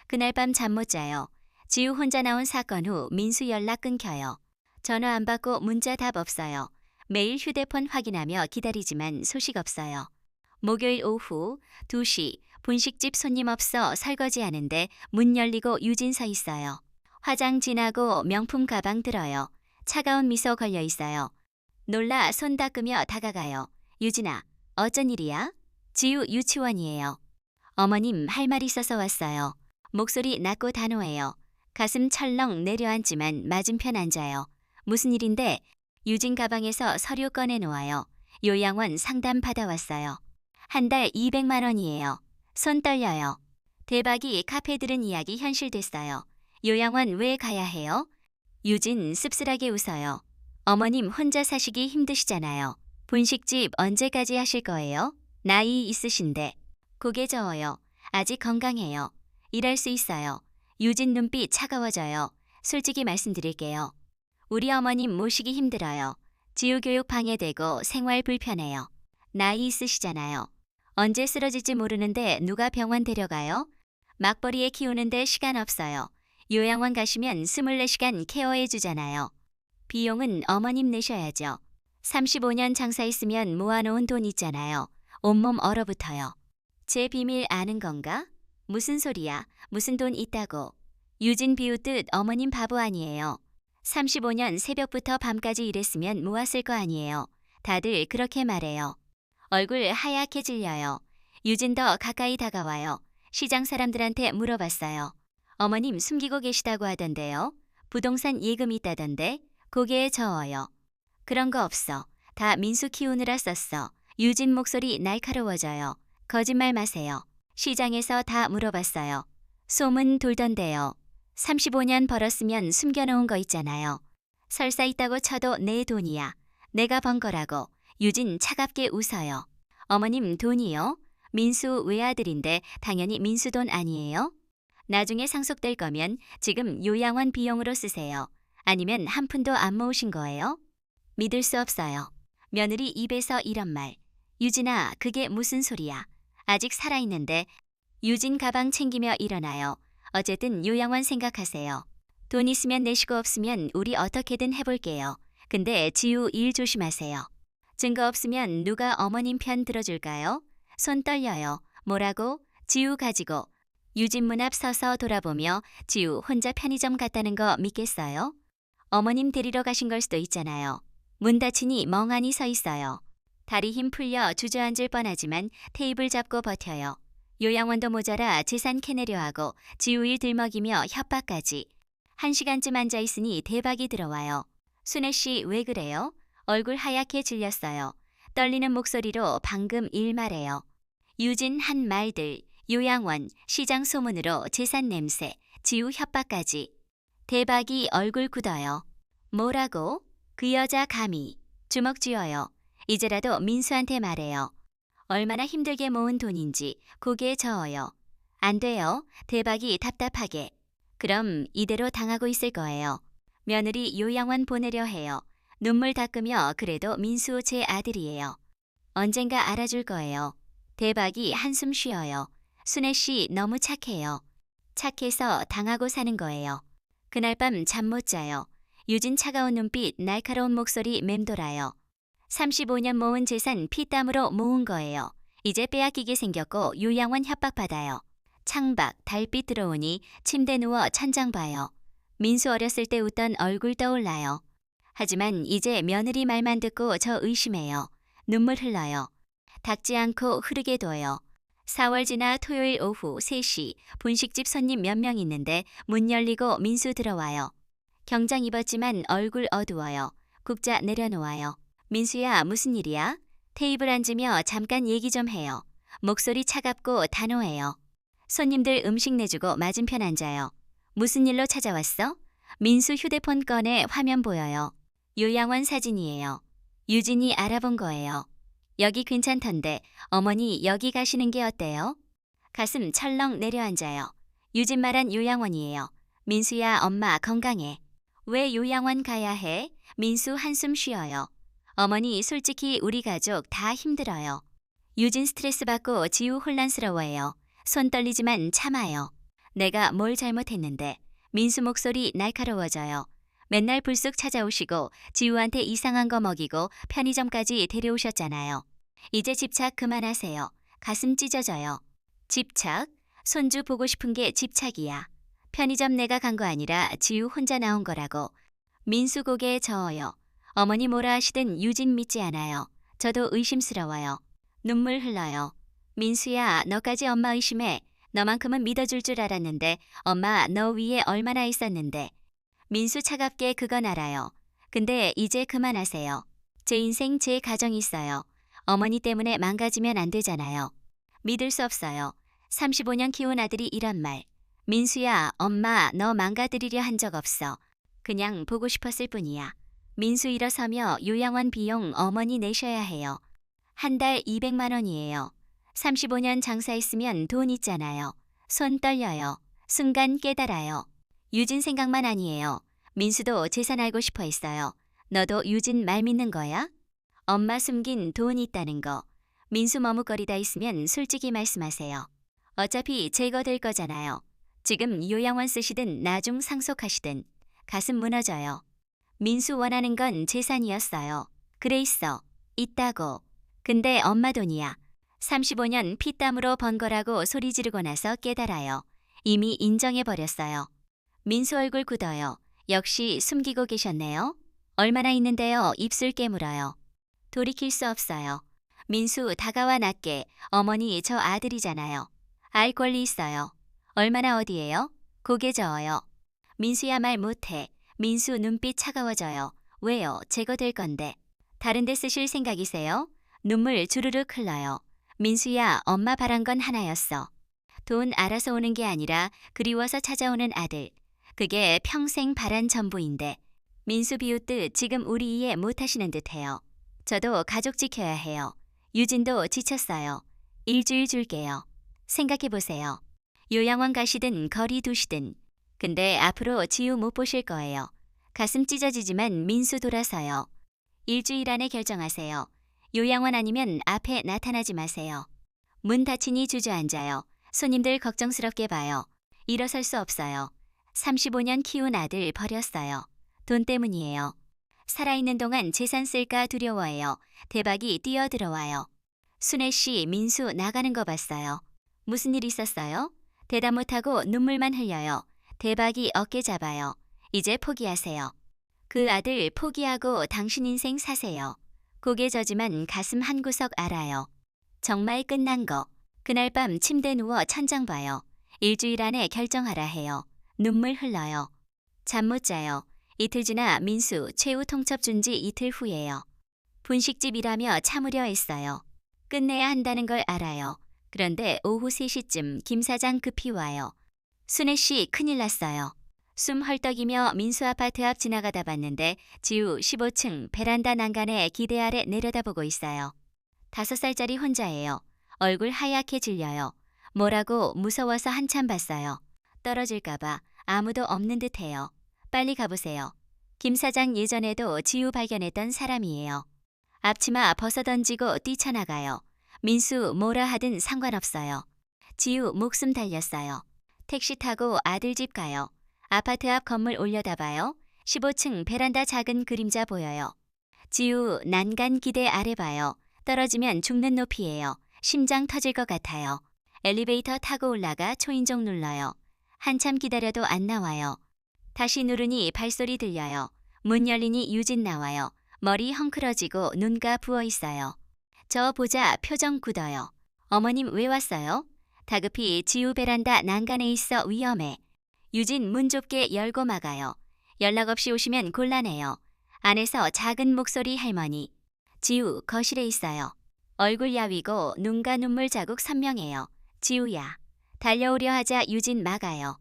그날 밤 잠 못 자요. 지우 혼자 나온 사건 후 민수 연락 끊겨요. 전화 안 받고 문자 답 없어요. 매일 휴대폰 확인하며 기다리지만 소식 없어요. 목요일 오후 2시 분식집 손님 없어 설거지하는데 문 열리고 유진 서 있어요. 화장 진하고 명품 가방 들어요. 차가운 미소 걸려 있어요. 놀라 손 닦으며 다가가요. 유진아, 어쩐 일이야? 지우 유치원이에요. 어머님 할 말 있어서 왔어요. 목소리 낮고 단호해요. 가슴 철렁 내려앉지만 맞은편 앉아요. 무슨 일인데? 유진 가방에서 서류 꺼내 놓아요. 요양원 상담 받아왔어요. 한 달 200만 원이에요. 손 떨려요. 대박이 카페 들은 이야기 현실됐어요. 요양원 왜 가야 해요? 유진 씁쓸하게 웃어요. 어머님 혼자 사시기 힘드시잖아요. 분식집 언제까지 하실 거예요? 나이 있으신데. 고개 저어요. 아직 건강해요. 일할 수 있어요. 유진 눈빛 차가워져요. 솔직히 말씀드릴게요. 우리 어머님 모시기 힘들어요. 지우 교육 방해되고 생활 불편해요. 나이 있으시잖아요. 언제 쓰러질지 모르는데 누가 병원 데려가요? 맞벌이에 키우는데 시간 없어요. 요양원 가시면 24시간 케어해 주잖아요. 비용은 어머님 내셔야죠. 35년 장사했으면 모아놓은 돈 있잖아요. 온몸 얼어붙어요. 제 비밀 아는 건가? 무슨 소리야? 무슨 돈 있다고. 유진 비웃듯 어머님 바보 아니에요. 35년 새벽부터 밤까지 일했으면 모았을 거 아니에요. 다들 그렇게 말해요. 얼굴 하얗게 질려요. 유진 더 가까이 다가와요. 시장 사람들한테 물어봤어요. 어머님 숨기고 계시다고 하던데요. 부동산 예금 있다던데. 고개에 저어요. 그런 거 없어. 다 민수 키우느라 썼어. 유진 목소리 날카로워져요. 거짓말 마세요. 시장에서 다 물어봤어요. 소문 돌던데요. 35년 벌었으면 숨겨놓은 거 있잖아요. 설사 있다고 쳐도 내 돈이야. 내가 번 거라고. 유진 차갑게 웃어요. 어머님 돈이요? 민수 외아들인데 당연히 민수 돈 아니에요? 나중에 상속될 거면 지금 요양원 비용으로 쓰세요. 아니면 한 푼도 안 모으신 거예요? 믿을 수 없어요. 며느리 입에서 이런 말. 유진아, 그게 무슨 소리야. 아직 살아있는데. 유진 가방 챙기며 일어나요. 어쨌든 요양원 생각하세요. 돈 있으면 내시고 없으면 우리 어떻게든 해볼게요. 근데 지우 일 조심하세요. 증거 없으면 누가 어머님 편 들어줄까요? 손 떨려요. 뭐라고? 지우 가지고. 유진 문 앞 서서 돌아보며 지우 혼자 편의점 갔다는 거 믿겠어요? 어머님 데리러 가신 걸 수도 있잖아요. 문 닫히니 멍하니 서 있어요. 다리 힘 풀려 주저앉을 뻔하지만 테이블 잡고 버텨요. 요양원도 모자라 재산 캐내려 하고 지우 일 들먹이며 협박까지. 1시간쯤 앉아있으니 대박이 들어와요. 순애 씨 왜 그래요? 얼굴 하얗게 질렸어요. 떨리는 목소리로 방금 일 말해요. 유진 한 말들, 요양원, 시장 소문으로 재산 냄새, 지우 협박까지. 대박이 얼굴 굳어요. 뭐라고? 그 여자 감히. 주먹 쥐어요. 이제라도 민수한테 말해요. 얼마나 힘들게 모은 돈인지 고개 저어요. 안 돼요. 대박이 답답하게. 그럼 이대로 당하고 있을 거예요. 며느리 요양원 보내려 해요. 눈물 닦으며 그래도 민수 제 아들이에요. 언젠가 알아줄 거예요. 대박이 한숨 쉬어요. 순애 씨 너무 착해요. 착해서 당하고 사는 거예요. 그날 밤 잠 못 자요. 유진 차가운 눈빛, 날카로운 목소리 맴돌아요. 35년 모은 재산 피땀으로 모은 거예요. 이제 빼앗기게 생겼고 요양원 협박받아요. 창밖, 달빛 들어오니 침대 누워 천장 봐요. 민수 어렸을 때 웃던 얼굴 떠올라요. 하지만 이제 며느리 말만 듣고 저 의심해요. 눈물 흘러요. 닦지 않고 흐르게 둬요. 4월 지나 토요일 오후 3시 분식집 손님 몇 명 있는데 문 열리고 민수 들어와요. 경장 입었지만 얼굴 어두워요. 국자 내려놓아요. 민수야, 무슨 일이야? 테이블 앉으며 잠깐 얘기 좀 해요. 목소리 차갑고 단호해요. 손님들 음식 내주고 맞은편 앉아요. 무슨 일로 찾아왔어? 민수 휴대폰 꺼내 화면 보여요. 요양원 사진이에요. 유진이 알아본 거예요. 여기 괜찮던데 어머니 여기 가시는 게 어때요? 가슴 철렁 내려앉아요. 유진 말한 요양원이에요. 민수야, 엄마 건강해. 왜 요양원 가야 해? 민수 한숨 쉬어요. 어머니 솔직히 우리 가족 다 힘들어요. 유진 스트레스 받고 지우 혼란스러워해요. 손 떨리지만 참아요. 내가 뭘 잘못했는데. 민수 목소리 날카로워져요. 맨날 불쑥 찾아오시고 지우한테 이상한 거 먹이고 편의점까지 데려오셨잖아요. 이제 집착 그만하세요. 가슴 찢어져요. 집착? 손주 보고 싶은 게 집착이야. 편의점 내가 간 거 아니라 지우 혼자 나온 거라고. 민수 고개에 저어요. 어머니 뭐라 하시든 유진 믿지 않아요. 저도 의심스러워요. 눈물 흘러요. 민수야, 너까지 엄마 의심해. 너만큼은 믿어줄 줄 알았는데 엄마 너 위에 얼마나 있었는데. 민수 차갑게 그건 알아요. 근데 이제 그만하세요. 제 인생 제 가정 있어요. 어머니 때문에 망가지면 안 되잖아요. 믿을 수 없어요. 35년 키운 아들이 이런 말. 민수야, 엄마 너 망가뜨리려 한 적 없어. 그냥 보고 싶었을 뿐이야. 민수 일어서며 요양원 비용 어머니 내셔야 해요. 한 달 200만 원이에요. 35년 장사했으면 돈 있잖아요. 손 떨려요. 순간 깨달아요. 유진 생각만 아니에요. 민수도 재산 알고 싶어 했어요. 너도 유진 말 믿는 거야? 엄마 숨긴 돈 있다는 거. 민수 머뭇거리다 있으면 솔직히 말씀하세요. 어차피 제거될 거잖아요. 지금 요양원 쓰시든 나중 상속하시든. 가슴 무너져요. 민수 원하는 건 재산이었어요. 그래 있어. 있다고. 근데 엄마 돈이야. 35년 피땀으로 번 거라고 소리 지르고 나서 깨달아요. 이미 인정해버렸어요. 민수 얼굴 굳어요. 역시 숨기고 계셨네요. 얼마나 있는데요. 입술 깨물어요. 돌이킬 수 없어요. 민수 다가와 낮게 어머니 저 아들이잖아요. 알 권리 있어요. 얼마나 어디예요? 고개 저어요. 민수야 말 못해. 민수 눈빛 차가워져요. 왜요? 제거될 건데. 다른 데 쓰실 생각이세요? 눈물 주르륵 흘러요. 민수야, 엄마 바란 건 하나였어. 돈 알아서 오는 게 아니라 그리워서 찾아오는 아들. 그게 평생 바란 전부인데. 민수 비웃듯 지금 우리 이해 못하시는 듯해요. 저도 가족 지켜야 해요. 유진도 지쳤어요. 일주일 줄게요. 생각해보세요. 요양원 가시든 거리 두시든. 근데 앞으로 지우 못 보실 거예요. 가슴 찢어지지만 민수 돌아서요. 일주일 안에 결정하세요. 요양원 아니면 앞에 나타나지 마세요. 문 닫히니 주저앉아요. 손님들 걱정스럽게 봐요. 일어설 수 없어요. 35년 키운 아들 버렸어요. 돈 때문이에요. 살아있는 동안 재산 쓸까 두려워해요. 대박이 뛰어들어와요. 순애 씨, 민수 나가는 거 봤어요. 무슨 일 있었어요? 대답 못하고 눈물만 흘려요. 대박이 어깨 잡아요. 이제 포기하세요. 그 아들 포기하고 당신 인생 사세요. 고개 저지만 가슴 한구석 알아요. 정말 끝난 거. 그날 밤 침대 누워 천장 봐요. 일주일 안에 결정하라 해요. 눈물 흘러요. 잠 못 자요. 이틀 지나 민수 최후 통첩 준 지 이틀 후예요. 분식집 일하며 참으려 했어요. 끝내야 한다는 걸 알아요. 그런데 오후 3시쯤 김 사장 급히 와요. 순애 씨 큰일 났어요. 숨 헐떡이며 민수 아파트 앞 지나가다 봤는데 지우 15층 베란다 난간에 기대 아래 내려다보고 있어요. 5살짜리 혼자예요. 얼굴 하얗게 질려요. 뭐라고 무서워서 한참 봤어요. 떨어질까봐 아무도 없는 듯해요. 빨리 가보세요. 김 사장 예전에도 지우 발견했던 사람이에요. 앞치마 벗어던지고 뛰쳐나가요. 민수 뭐라 하든 상관없어요. 지우 목숨 달렸어요. 택시 타고 아들 집 가요. 아파트 앞 건물 올려다봐요. 15층 베란다 작은 그림자 보여요. 지우 난간 기대 아래 봐요. 떨어지면 죽는 높이예요. 심장 터질 것 같아요. 엘리베이터 타고 올라가 초인종 눌러요. 한참 기다려도 안 나와요. 다시 누르니 발소리 들려요. 문 열리니 유진 나와요. 머리 헝클어지고 눈가 부어 있어요. 저 보자 표정 굳어요. 어머님 왜 왔어요? 다급히 지우 베란다 난간에 있어 위험해. 유진 문 좁게 열고 막아요. 연락 없이 오시면 곤란해요. 안에서 작은 목소리 할머니. 지우 거실에 있어요. 얼굴 야위고 눈과 눈물 자국 선명해요. 지우야. 달려오려 하자 유진 막아요.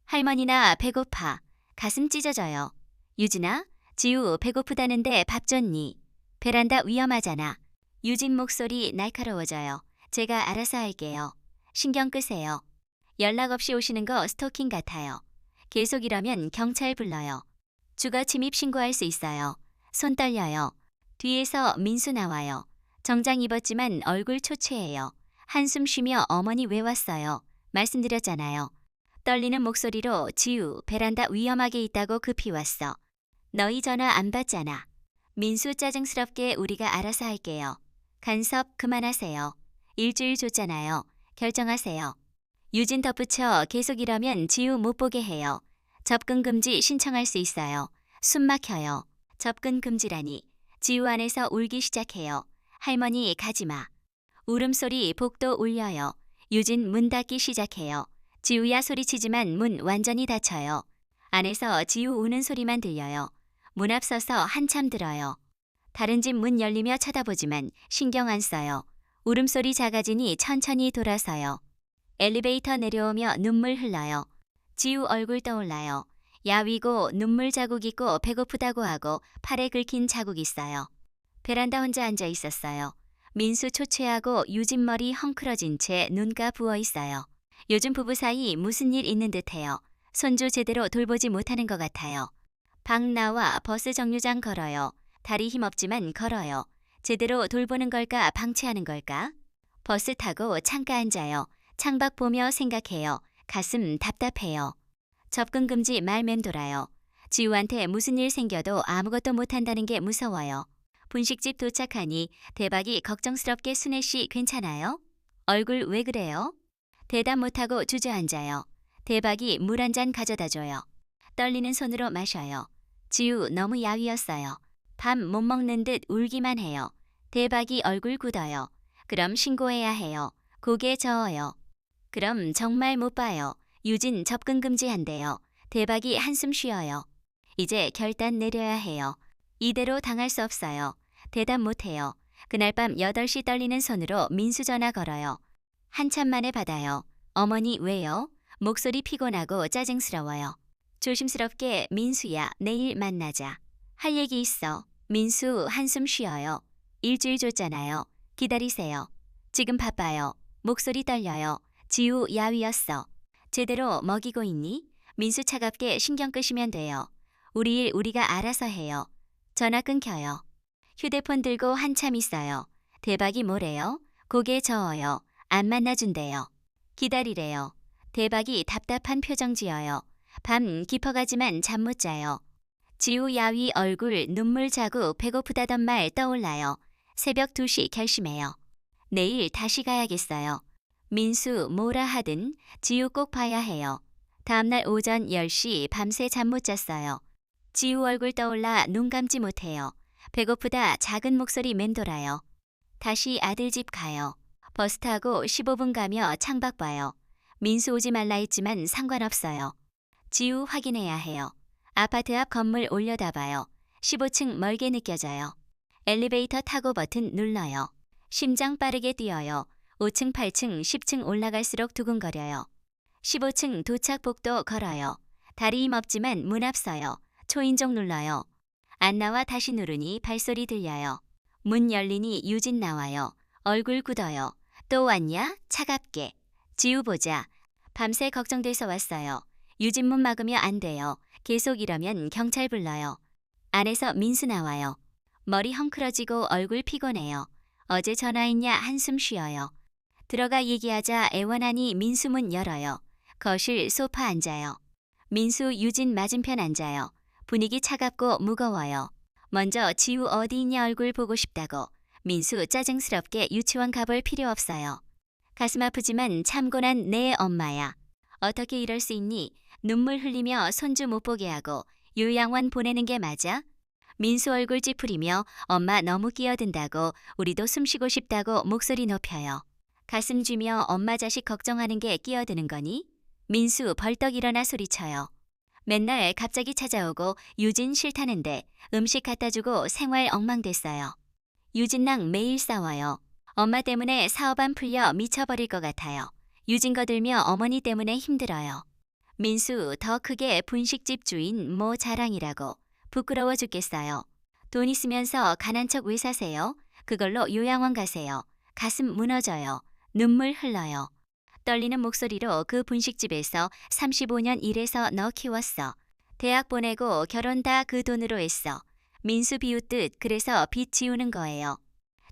할머니나 배고파. 가슴 찢어져요. 유진아, 지우 배고프다는데 밥 줬니? 베란다 위험하잖아. 유진 목소리 날카로워져요. 제가 알아서 할게요. 신경 끄세요. 연락 없이 오시는 거 스토킹 같아요. 계속 이러면 경찰 불러요. 주거 침입 신고할 수 있어요. 손 떨려요. 뒤에서 민수 나와요. 정장 입었지만 얼굴 초췌해요. 한숨 쉬며 어머니 왜 왔어요? 말씀드렸잖아요. 떨리는 목소리로 지우 베란다 위험하게 있다고 급히 왔어. 너희 전화 안 받잖아. 민수 짜증스럽게 우리가 알아서 할게요. 간섭 그만하세요. 일주일 줬잖아요. 결정하세요. 유진 덧붙여 계속 이러면 지우 못 보게 해요. 접근 금지 신청할 수 있어요. 숨 막혀요. 접근 금지라니. 지우 안에서 울기 시작해요. 할머니 가지마. 울음소리 복도 울려요. 유진 문 닫기 시작해요. 지우야 소리치지만 문 완전히 닫혀요. 안에서 지우 우는 소리만 들려요. 문 앞 서서 한참 들어요. 다른 집 문 열리며 쳐다보지만 신경 안 써요. 울음소리 작아지니 천천히 돌아서요. 엘리베이터 내려오며 눈물 흘러요. 지우 얼굴 떠올라요. 야위고 눈물 자국 있고 배고프다고 하고 팔에 긁힌 자국 있어요. 베란다 혼자 앉아 있었어요. 민수 초췌하고 유진 머리 헝클어진 채 눈가 부어 있어요. 요즘 부부 사이 무슨 일 있는 듯해요. 손주 제대로 돌보지 못하는 것 같아요. 방 나와 버스 정류장 걸어요. 다리 힘없지만 걸어요. 제대로 돌보는 걸까 방치하는 걸까? 버스 타고 창가 앉아요. 창밖 보며 생각해요. 가슴 답답해요. 접근 금지 말 맴돌아요. 지우한테 무슨 일 생겨도 아무것도 못한다는 게 무서워요. 분식집 도착하니 대박이 걱정스럽게 순애 씨 괜찮아요? 얼굴 왜 그래요? 대답 못하고 주저앉아요. 대박이 물 한 잔 가져다 줘요. 떨리는 손으로 마셔요. 지우 너무 야위었어요. 밥 못 먹는 듯 울기만 해요. 대박이 얼굴 굳어요. 그럼 신고해야 해요. 고개 저어요. 그럼 정말 못 봐요. 유진 접근 금지한대요. 대박이 한숨 쉬어요. 이제 결단 내려야 해요. 이대로 당할 수 없어요. 대답 못해요. 그날 밤 8시 떨리는 손으로 민수 전화 걸어요. 한참 만에 받아요. 어머니 왜요? 목소리 피곤하고 짜증스러워요. 조심스럽게 민수야 내일 만나자. 할 얘기 있어. 민수 한숨 쉬어요. 일주일 줬잖아요. 기다리세요. 지금 바빠요. 목소리 떨려요. 지우 야위였어. 제대로 먹이고 있니? 민수 차갑게 신경 끄시면 돼요. 우리 일 우리가 알아서 해요. 전화 끊겨요. 휴대폰 들고 한참 있어요. 대박이 뭐래요? 고개 저어요. 안 만나준대요. 기다리래요. 대박이 답답한 표정 지어요. 밤 깊어가지만 잠 못 자요. 지우 야위 얼굴 눈물 자국 배고프다던 말 떠올라요. 새벽 2시 결심해요. 내일 다시 가야겠어요. 민수 뭐라 하든 지우 꼭 봐야 해요. 다음날 오전 10시 밤새 잠 못 잤어요. 지우 얼굴 떠올라 눈 감지 못해요. 배고프다 작은 목소리 맴돌아요. 다시 아들 집 가요. 버스 타고 15분 가며 창밖 봐요. 민수 오지 말라 했지만 상관없어요. 지우 확인해야 해요. 아파트 앞 건물 올려다봐요. 15층 멀게 느껴져요. 엘리베이터 타고 버튼 눌러요. 심장 빠르게 뛰어요. 5층, 8층, 10층 올라갈수록 두근거려요. 15층 도착복도 걸어요. 다리 힘 없지만 문 앞서요. 초인종 눌러요. 안 나와 다시 누르니 발소리 들려요. 문 열리니 유진 나와요. 얼굴 굳어요. 또 왔냐? 차갑게. 지우 보자. 밤새 걱정돼서 왔어요. 유진 문 막으면 안 돼요. 계속 이러면 경찰 불러요. 안에서 민수 나와요. 머리 헝클어지고 얼굴 피곤해요. 어제 전화했냐 한숨 쉬어요. 들어가 얘기하자 애원하니 민수 문 열어요. 거실 소파 앉아요. 민수 유진 맞은편 앉아요. 분위기 차갑고 무거워요. 먼저 지우 어디 있냐 얼굴 보고 싶다고. 민수 짜증스럽게 유치원 가볼 필요 없어요. 가슴 아프지만 참고난 내 엄마야. 어떻게 이럴 수 있니? 눈물 흘리며 손주 못 보게 하고 요양원 보내는 게 맞아? 민수 얼굴 찌푸리며 엄마 너무 끼어든다고 우리도 숨쉬고 싶다고 목소리 높여요. 가슴 쥐며 엄마 자식 걱정하는 게 끼어드는 거니? 민수 벌떡 일어나 소리쳐요. 맨날 갑자기 찾아오고 유진 싫다는데 음식 갖다 주고 생활 엉망됐어요. 유진랑 매일 싸워요. 엄마 때문에 사업 안 풀려 미쳐버릴 것 같아요. 유진 거들며 어머니 때문에 힘들어요. 민수 더 크게 분식집 주인 뭐 자랑이라고. 부끄러워 죽겠어요. 돈 있으면서 가난 척 왜 사세요? 그걸로 요양원 가세요. 가슴 무너져요. 눈물 흘러요. 떨리는 목소리로 그 분식집에서 35년 일해서 너 키웠어. 대학 보내고 결혼 다 그 돈으로 했어. 민수 비웃듯 그래서 빚 지우는 거예요.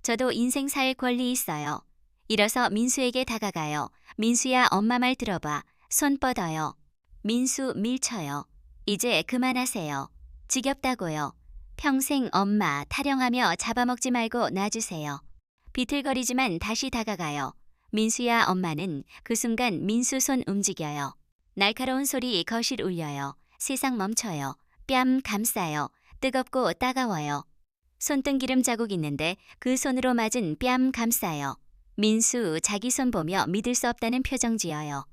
저도 인생 살 권리 있어요. 일어서 민수에게 다가가요. 민수야 엄마 말 들어봐. 손 뻗어요. 민수 밀쳐요. 이제 그만하세요. 지겹다고요. 평생 엄마 타령하며 잡아먹지 말고 놔주세요. 비틀거리지만 다시 다가가요. 민수야 엄마는 그 순간 민수 손 움직여요. 날카로운 소리 거실 울려요. 세상 멈춰요. 뺨 감싸요. 뜨겁고 따가워요. 손등 기름 자국 있는데 그 손으로 맞은 뺨 감싸요. 민수 자기 손 보며 믿을 수 없다는 표정 지어요.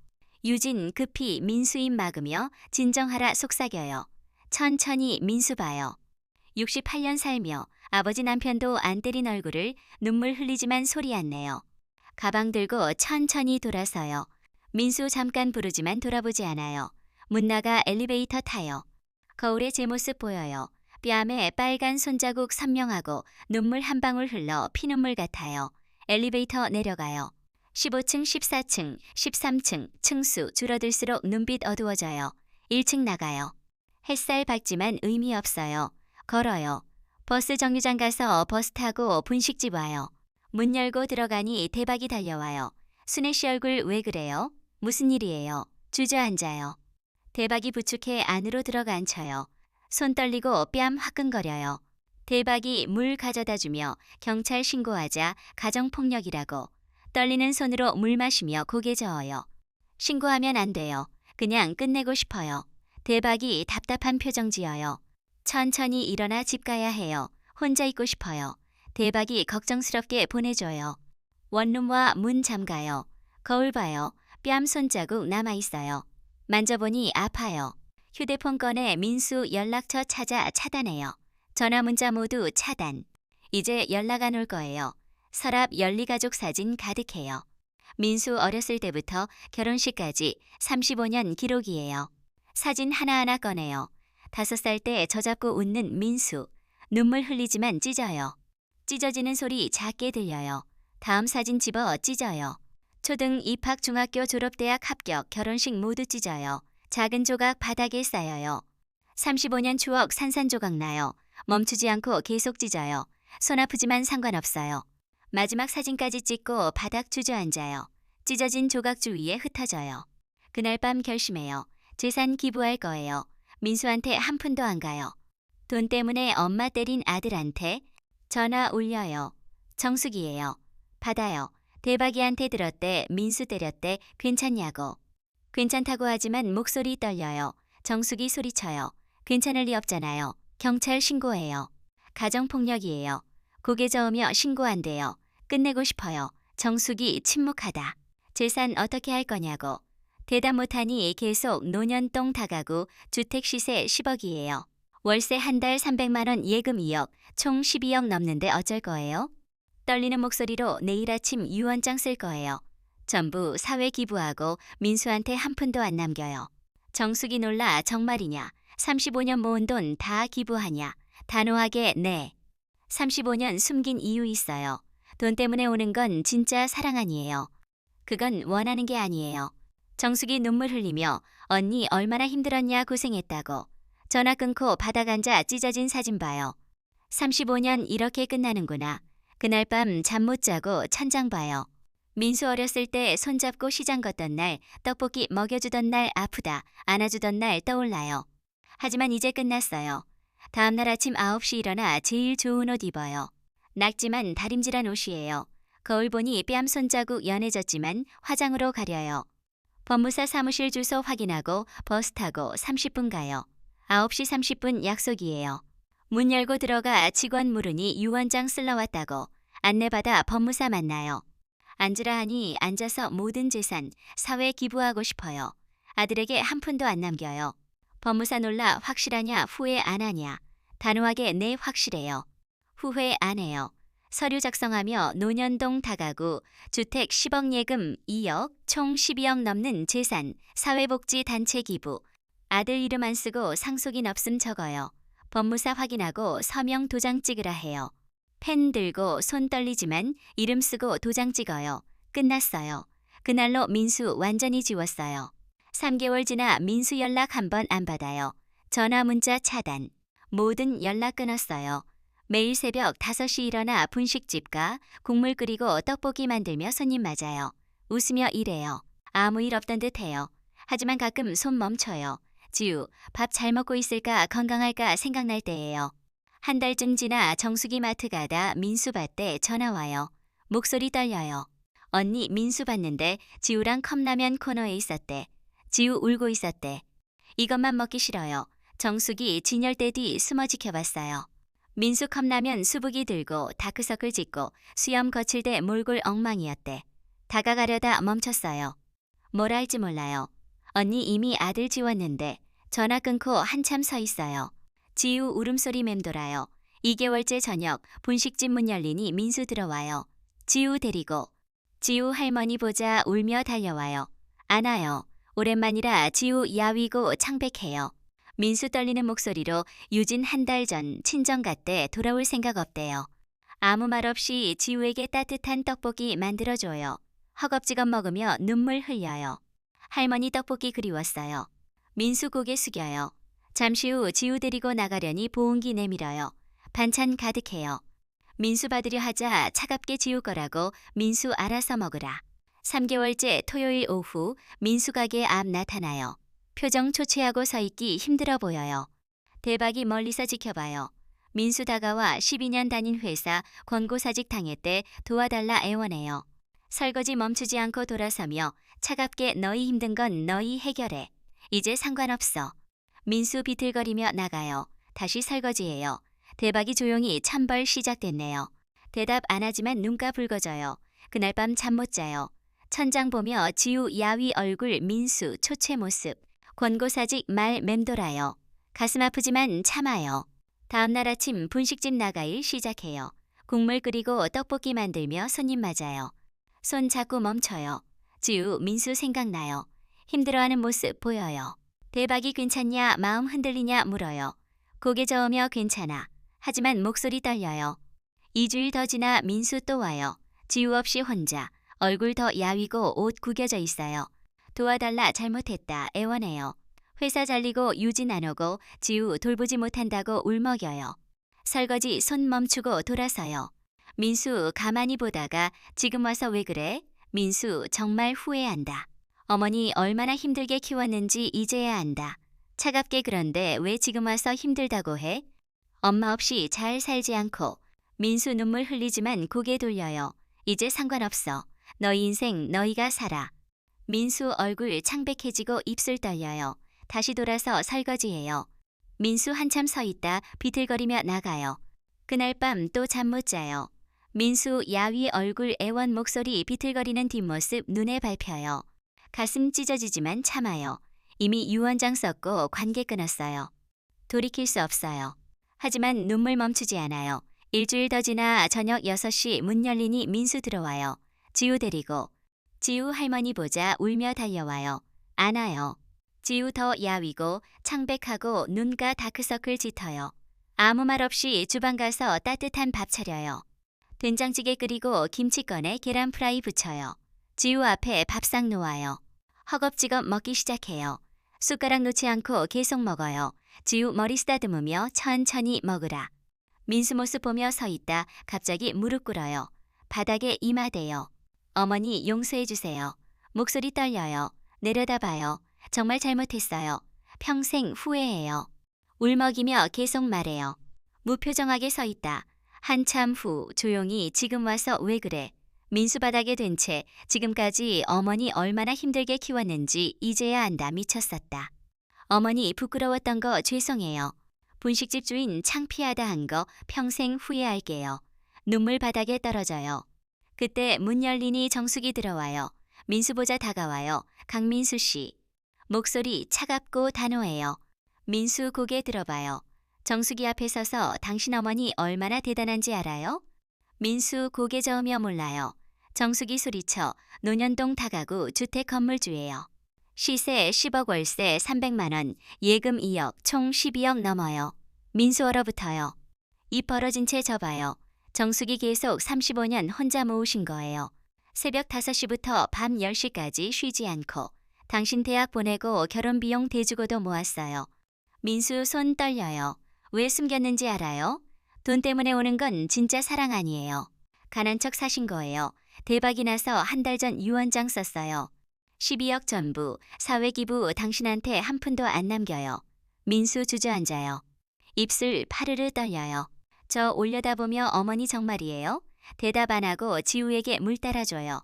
유진 급히 민수 입 막으며 진정하라 속삭여요. 천천히 민수 봐요. 68년 살며 아버지 남편도 안 때린 얼굴을 눈물 흘리지만 소리 안 내요. 가방 들고 천천히 돌아서요. 민수 잠깐 부르지만 돌아보지 않아요. 문 나가 엘리베이터 타요. 거울에 제 모습 보여요. 뺨에 빨간 손자국 선명하고 눈물 한 방울 흘러 피눈물 같아요. 엘리베이터 내려가요. 15층, 14층, 13층 층수 줄어들수록 눈빛 어두워져요. 1층 나가요. 햇살 밝지만 의미 없어요. 걸어요. 버스 정류장 가서 버스 타고 분식집 와요. 문 열고 들어가니 대박이 달려와요. 순애 씨 얼굴 왜 그래요? 무슨 일이에요? 주저앉아요. 대박이 부축해 안으로 들어가 앉혀요. 손 떨리고 뺨 화끈거려요. 대박이 물 가져다 주며 경찰 신고하자 가정폭력이라고. 떨리는 손으로 물 마시며 고개 저어요. 신고하면 안 돼요. 그냥 끝내고 싶어요. 대박이 답답한 표정 지어요. 천천히 일어나 집 가야 해요. 혼자 있고 싶어요. 대박이 걱정스럽게 보내줘요. 원룸과 문 잠가요. 거울 봐요. 뺨 손자국 남아있어요. 만져보니 아파요. 휴대폰 꺼내 민수 연락처 찾아 차단해요. 전화 문자 모두 차단. 이제 연락 안 올 거예요. 서랍 연리가족 사진 가득해요. 민수 어렸을 때부터 결혼식까지 35년 기록이에요. 사진 하나하나 꺼내요. 5살 때 저잡고 웃는 민수. 눈물 흘리지만 찢어요. 찢어지는 소리 작게 들려요. 다음 사진 집어 찢어요. 초등 입학 중학교 졸업대학 합격 결혼식 모두 찢어요. 작은 조각 바닥에 쌓여요. 35년 추억 산산조각 나요. 멈추지 않고 계속 찢어요. 손 아프지만 상관없어요. 마지막 사진까지 찍고 바닥 주저앉아요. 찢어진 조각주 위에 흩어져요. 그날 밤 결심해요. 재산 기부할 거예요. 민수한테 한 푼도 안 가요. 돈 때문에 엄마 때린 아들한테 전화 올려요. 정숙이에요. 받아요. 대박이한테 들었대. 민수 때렸대. 괜찮냐고. 괜찮다고 하지만 목소리 떨려요. 정숙이 소리쳐요. 괜찮을 리 없잖아요. 경찰 신고해요. 가정폭력이에요. 고개 저으며 신고 안 돼요. 끝내고 싶어요. 정숙이 침묵하다. 재산 어떻게 할 거냐고. 대답 못하니 계속 노년동 다가구 주택 시세 10억이에요. 월세 한 달 300만 원 예금 2억, 총 12억 넘는데 어쩔 거예요? 떨리는 목소리로 내일 아침 유언장 쓸 거예요. 전부 사회 기부하고 민수한테 한 푼도 안 남겨요. 정숙이 놀라 정말이냐. 35년 모은 돈 다 기부하냐. 단호하게 네. 35년 숨긴 이유 있어요. 돈 때문에 오는 건 진짜 사랑 아니에요. 그건 원하는 게 아니에요. 정숙이 눈물 흘리며 언니 얼마나 힘들었냐 고생했다고. 전화 끊고 바닥 앉아 찢어진 사진 봐요. 35년 이렇게 끝나는구나. 그날 밤 잠 못 자고 천장 봐요. 민수 어렸을 때 손잡고 시장 걷던 날, 떡볶이 먹여주던 날 아프다, 안아주던 날 떠올라요. 하지만 이제 끝났어요. 다음날 아침 9시 일어나 제일 좋은 옷 입어요. 낡지만 다림질한 옷이에요. 거울 보니 뺨 손자국 연해졌지만 화장으로 가려요. 법무사 사무실 주소 확인하고 버스 타고 30분 가요. 9시 30분 약속이에요. 문 열고 들어가 직원 물으니 유언장 쓸러 왔다고. 안내받아 법무사 만나요. 앉으라 하니 앉아서 모든 재산, 사회 기부하고 싶어요. 아들에게 한 푼도 안 남겨요. 법무사 놀라 확실하냐 후회 안 하냐. 단호하게 네 확실해요. 후회 안 해요. 서류 작성하며 노년동 다가구 주택 10억 예금 2억 총 12억 넘는 재산 사회복지 단체 기부 아들 이름 안 쓰고 상속인 없음 적어요. 법무사 확인하고 서명 도장 찍으라 해요. 펜 들고 손 떨리지만 이름 쓰고 도장 찍어요. 끝났어요. 그날로 민수 완전히 지웠어요. 3개월 지나 민수 연락 한 번 안 받아요. 전화 문자 차단. 모든 연락 끊었어요. 매일 새벽 5시 일어나 분식집 가 국물 끓이고 떡볶이 만들며 손님 맞아요. 웃으며 일해요. 아무 일 없던 듯 해요. 하지만 가끔 손 멈춰요. 지우, 밥 잘 먹고 있을까 건강할까 생각날 때예요. 한 달쯤 지나 정숙이 마트 가다 민수 밭에 전화 와요. 목소리 떨려요. 언니 민수 봤는데 지우랑 컵라면 코너에 있었대. 지우 울고 있었대. 이것만 먹기 싫어요. 정숙이 진열대 뒤 숨어 지켜봤어요. 민수 컵라면 수북이 들고 다크서클 짓고 수염 거칠 때 몰골 엉망이었대. 다가가려다 멈췄어요. 뭘 할지 몰라요. 언니 이미 아들 지웠는데 전화 끊고 한참 서 있어요. 지우 울음소리 맴돌아요. 2개월째 저녁 분식집 문 열리니 민수 들어와요. 지우 데리고. 지우 할머니 보자 울며 달려와요. 안아요. 오랜만이라 지우 야위고 창백해요. 민수 떨리는 목소리로 유진 한 달 전 친정 갔대 돌아올 생각 없대요. 아무 말 없이 지우에게 따뜻한 떡볶이 만들어줘요. 허겁지겁 먹으며 눈물 흘려요. 할머니 떡볶이 그리웠어요. 민수 고개 숙여요. 잠시 후 지우 데리고 나가려니 보온기 내밀어요. 반찬 가득해요. 민수 받으려 하자 차갑게 지우 거라고 민수 알아서 먹으라. 3개월째 토요일 오후 민수 가게 앞 나타나요. 표정 초췌하고 서 있기 힘들어 보여요. 대박이 멀리서 지켜봐요. 민수 다가와 12년 다닌 회사 권고사직 당했대 도와달라 애원해요. 설거지 멈추지 않고 돌아서며 차갑게 너희 힘든 건 너희 해결해. 이제 상관없어. 민수 비틀거리며 나가요. 다시 설거지해요. 대박이 조용히 찬벌 시작됐네요. 대답 안 하지만 눈가 붉어져요. 그날 밤 잠 못 자요. 천장 보며 지우 야위 얼굴 민수 초췌 모습. 권고사직 말 맴돌아요. 가슴 아프지만 참아요. 다음날 아침 분식집 나가 일 시작해요. 국물 끓이고 떡볶이 만들며 손님 맞아요. 손 자꾸 멈춰요. 지우 민수 생각나요. 힘들어하는 모습 보여요. 대박이 괜찮냐 마음 흔들리냐 물어요. 고개 저으며 괜찮아. 하지만 목소리 떨려요. 2주일 더 지나 민수 또 와요. 지우 없이 혼자. 얼굴 더 야위고 옷 구겨져 있어요. 도와달라 잘못했다 애원해요. 회사 잘리고 유진 안 오고 지우 돌보지 못한다고 울먹여요. 설거지 손 멈추고 돌아서요. 민수 가만히 보다가 지금 와서 왜 그래? 민수 정말 후회한다. 어머니 얼마나 힘들게 키웠는지 이제야 안다. 차갑게 그런데 왜 지금 와서 힘들다고 해? 엄마 없이 잘 살지 않고. 민수 눈물 흘리지만 고개 돌려요. 이제 상관없어. 너희 인생 너희가 살아. 민수 얼굴 창백해지고 입술 떨려요. 다시 돌아서 설거지해요. 민수 한참 서 있다 비틀거리며 나가요. 그날 밤 또 잠 못 자요. 민수 야위 얼굴 애원 목소리 비틀거리는 뒷모습 눈에 밟혀요. 가슴 찢어지지만 참아요. 이미 유언장 썼고 관계 끊었어요. 돌이킬 수 없어요. 하지만 눈물 멈추지 않아요. 일주일 더 지나 저녁 6시 문 열리니 민수 들어와요. 지우 데리고. 지우 할머니 보자 울며 달려와요. 안아요. 지우 더 야위고 창백하고 눈가 다크서클 짙어요. 아무 말 없이 주방 가서 따뜻한 밥 차려요. 된장찌개 끓이고 김치 꺼내 계란 프라이 부쳐요. 지우 앞에 밥상 놓아요. 허겁지겁 먹기 시작해요. 숟가락 놓지 않고 계속 먹어요. 지우 머리 쓰다듬으며 천천히 먹으라. 민수 모습 보며 서 있다 갑자기 무릎 꿇어요. 바닥에 이마대요. 어머니 용서해 주세요. 목소리 떨려요. 내려다봐요. 정말 잘못했어요. 평생 후회해요. 울먹이며 계속 말해요. 무표정하게 서 있다. 한참 후 조용히 지금 와서 왜 그래? 민수 바닥에 된 채 지금까지 어머니 얼마나 힘들게 키웠는지 이제야 안다 미쳤었다. 어머니 부끄러웠던 거 죄송해요. 분식집 주인 창피하다 한 거 평생 후회할게요. 눈물 바닥에 떨어져요. 그때 문 열리니 정숙이 들어와요. 민수 보자 다가와요. 강민수 씨. 목소리 차갑고 단호해요. 민수 고개 들어봐요. 정숙이 앞에 서서 당신 어머니 얼마나 대단한지 알아요? 민수 고개 저으며 몰라요. 정숙이 소리쳐 논현동 다가구 주택 건물주예요. 시세 10억 월세 300만 원, 예금 2억, 총 12억 넘어요. 민수 얼어붙어요. 입 벌어진 채 접어요. 정숙이 계속 35년 혼자 모으신 거예요. 새벽 5시부터 밤 10시까지 쉬지 않고. 당신 대학 보내고 결혼 비용 대주고도 모았어요. 민수 손 떨려요. 왜 숨겼는지 알아요? 돈 때문에 오는 건 진짜 사랑 아니에요. 가난 척 사신 거예요. 대박이 나서 한 달 전 유언장 썼어요. 12억 전부, 사회기부 당신한테 한 푼도 안 남겨요. 민수 주저앉아요. 입술 파르르 떨려요. 저 올려다보며 어머니 정말이에요? 대답 안 하고 지우에게 물 따라줘요.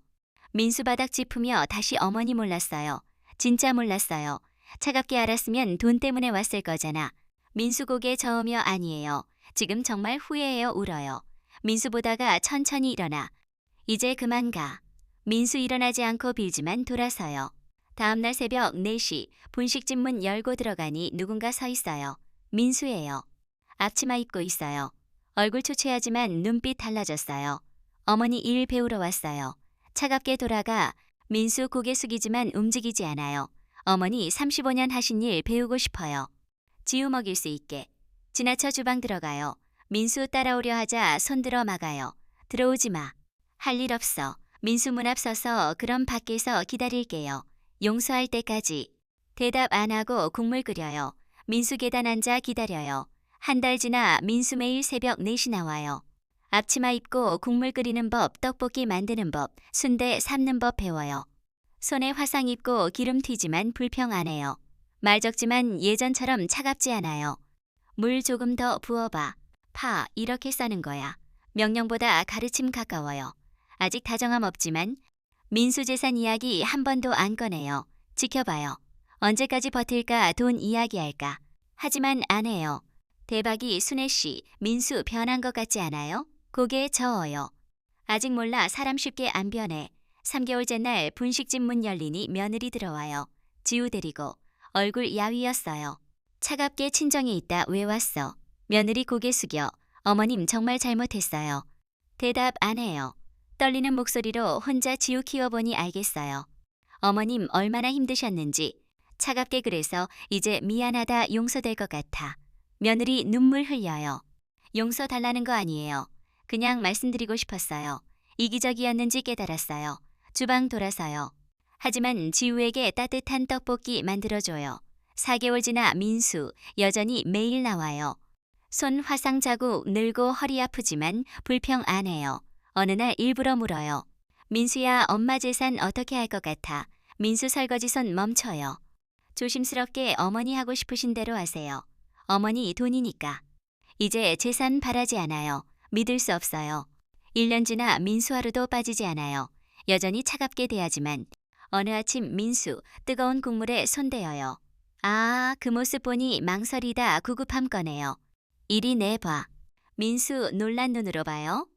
민수 바닥 짚으며 다시 어머니 몰랐어요. 진짜 몰랐어요. 차갑게 알았으면 돈 때문에 왔을 거잖아. 민수 고개 저으며 아니에요. 지금 정말 후회해요 울어요. 민수 보다가 천천히 일어나. 이제 그만 가. 민수 일어나지 않고 빌지만 돌아서요. 다음날 새벽 4시 분식집 문 열고 들어가니 누군가 서 있어요. 민수예요. 앞치마 입고 있어요. 얼굴 초췌하지만 눈빛 달라졌어요. 어머니 일 배우러 왔어요. 차갑게 돌아가. 민수 고개 숙이지만 움직이지 않아요. 어머니 35년 하신 일 배우고 싶어요. 지우 먹일 수 있게. 지나쳐 주방 들어가요. 민수 따라오려 하자 손들어 막아요. 들어오지 마. 할 일 없어. 민수 문 앞 서서 그럼 밖에서 기다릴게요. 용서할 때까지. 대답 안 하고 국물 끓여요. 민수 계단 앉아 기다려요. 한 달 지나 민수 매일 새벽 4시 나와요. 앞치마 입고 국물 끓이는 법, 떡볶이 만드는 법, 순대 삶는 법 배워요. 손에 화상 입고 기름 튀지만 불평 안 해요. 말 적지만 예전처럼 차갑지 않아요. 물 조금 더 부어봐. 파 이렇게 싸는 거야. 명령보다 가르침 가까워요. 아직 다정함 없지만 민수 재산 이야기 한 번도 안 꺼내요. 지켜봐요. 언제까지 버틸까 돈 이야기할까. 하지만 안 해요. 대박이 순애 씨, 민수 변한 것 같지 않아요? 고개 저어요. 아직 몰라 사람 쉽게 안 변해. 3개월째 날 분식집 문 열리니 며느리 들어와요. 지우 데리고. 얼굴 야위였어요. 차갑게 친정에 있다 왜 왔어? 며느리 고개 숙여. 어머님 정말 잘못했어요. 대답 안 해요. 떨리는 목소리로 혼자 지우 키워보니 알겠어요. 어머님 얼마나 힘드셨는지. 차갑게 그래서 이제 미안하다 용서될 것 같아. 며느리 눈물 흘려요. 용서 달라는 거 아니에요. 그냥 말씀드리고 싶었어요. 이기적이었는지 깨달았어요. 주방 돌아서요. 하지만 지우에게 따뜻한 떡볶이 만들어줘요. 4개월 지나 민수 여전히 매일 나와요. 손 화상 자국 늘고 허리 아프지만 불평 안 해요. 어느 날 일부러 물어요. 민수야, 엄마 재산 어떻게 할 것 같아? 민수 설거지 손 멈춰요. 조심스럽게 어머니 하고 싶으신 대로 하세요. 어머니 돈이니까. 이제 재산 바라지 않아요. 믿을 수 없어요. 1년 지나 민수 하루도 빠지지 않아요. 여전히 차갑게 대하지만 어느 아침 민수 뜨거운 국물에 손대어요. 아, 그 모습 보니 망설이다 구급함 꺼내요. 이리 내봐. 민수 놀란 눈으로 봐요.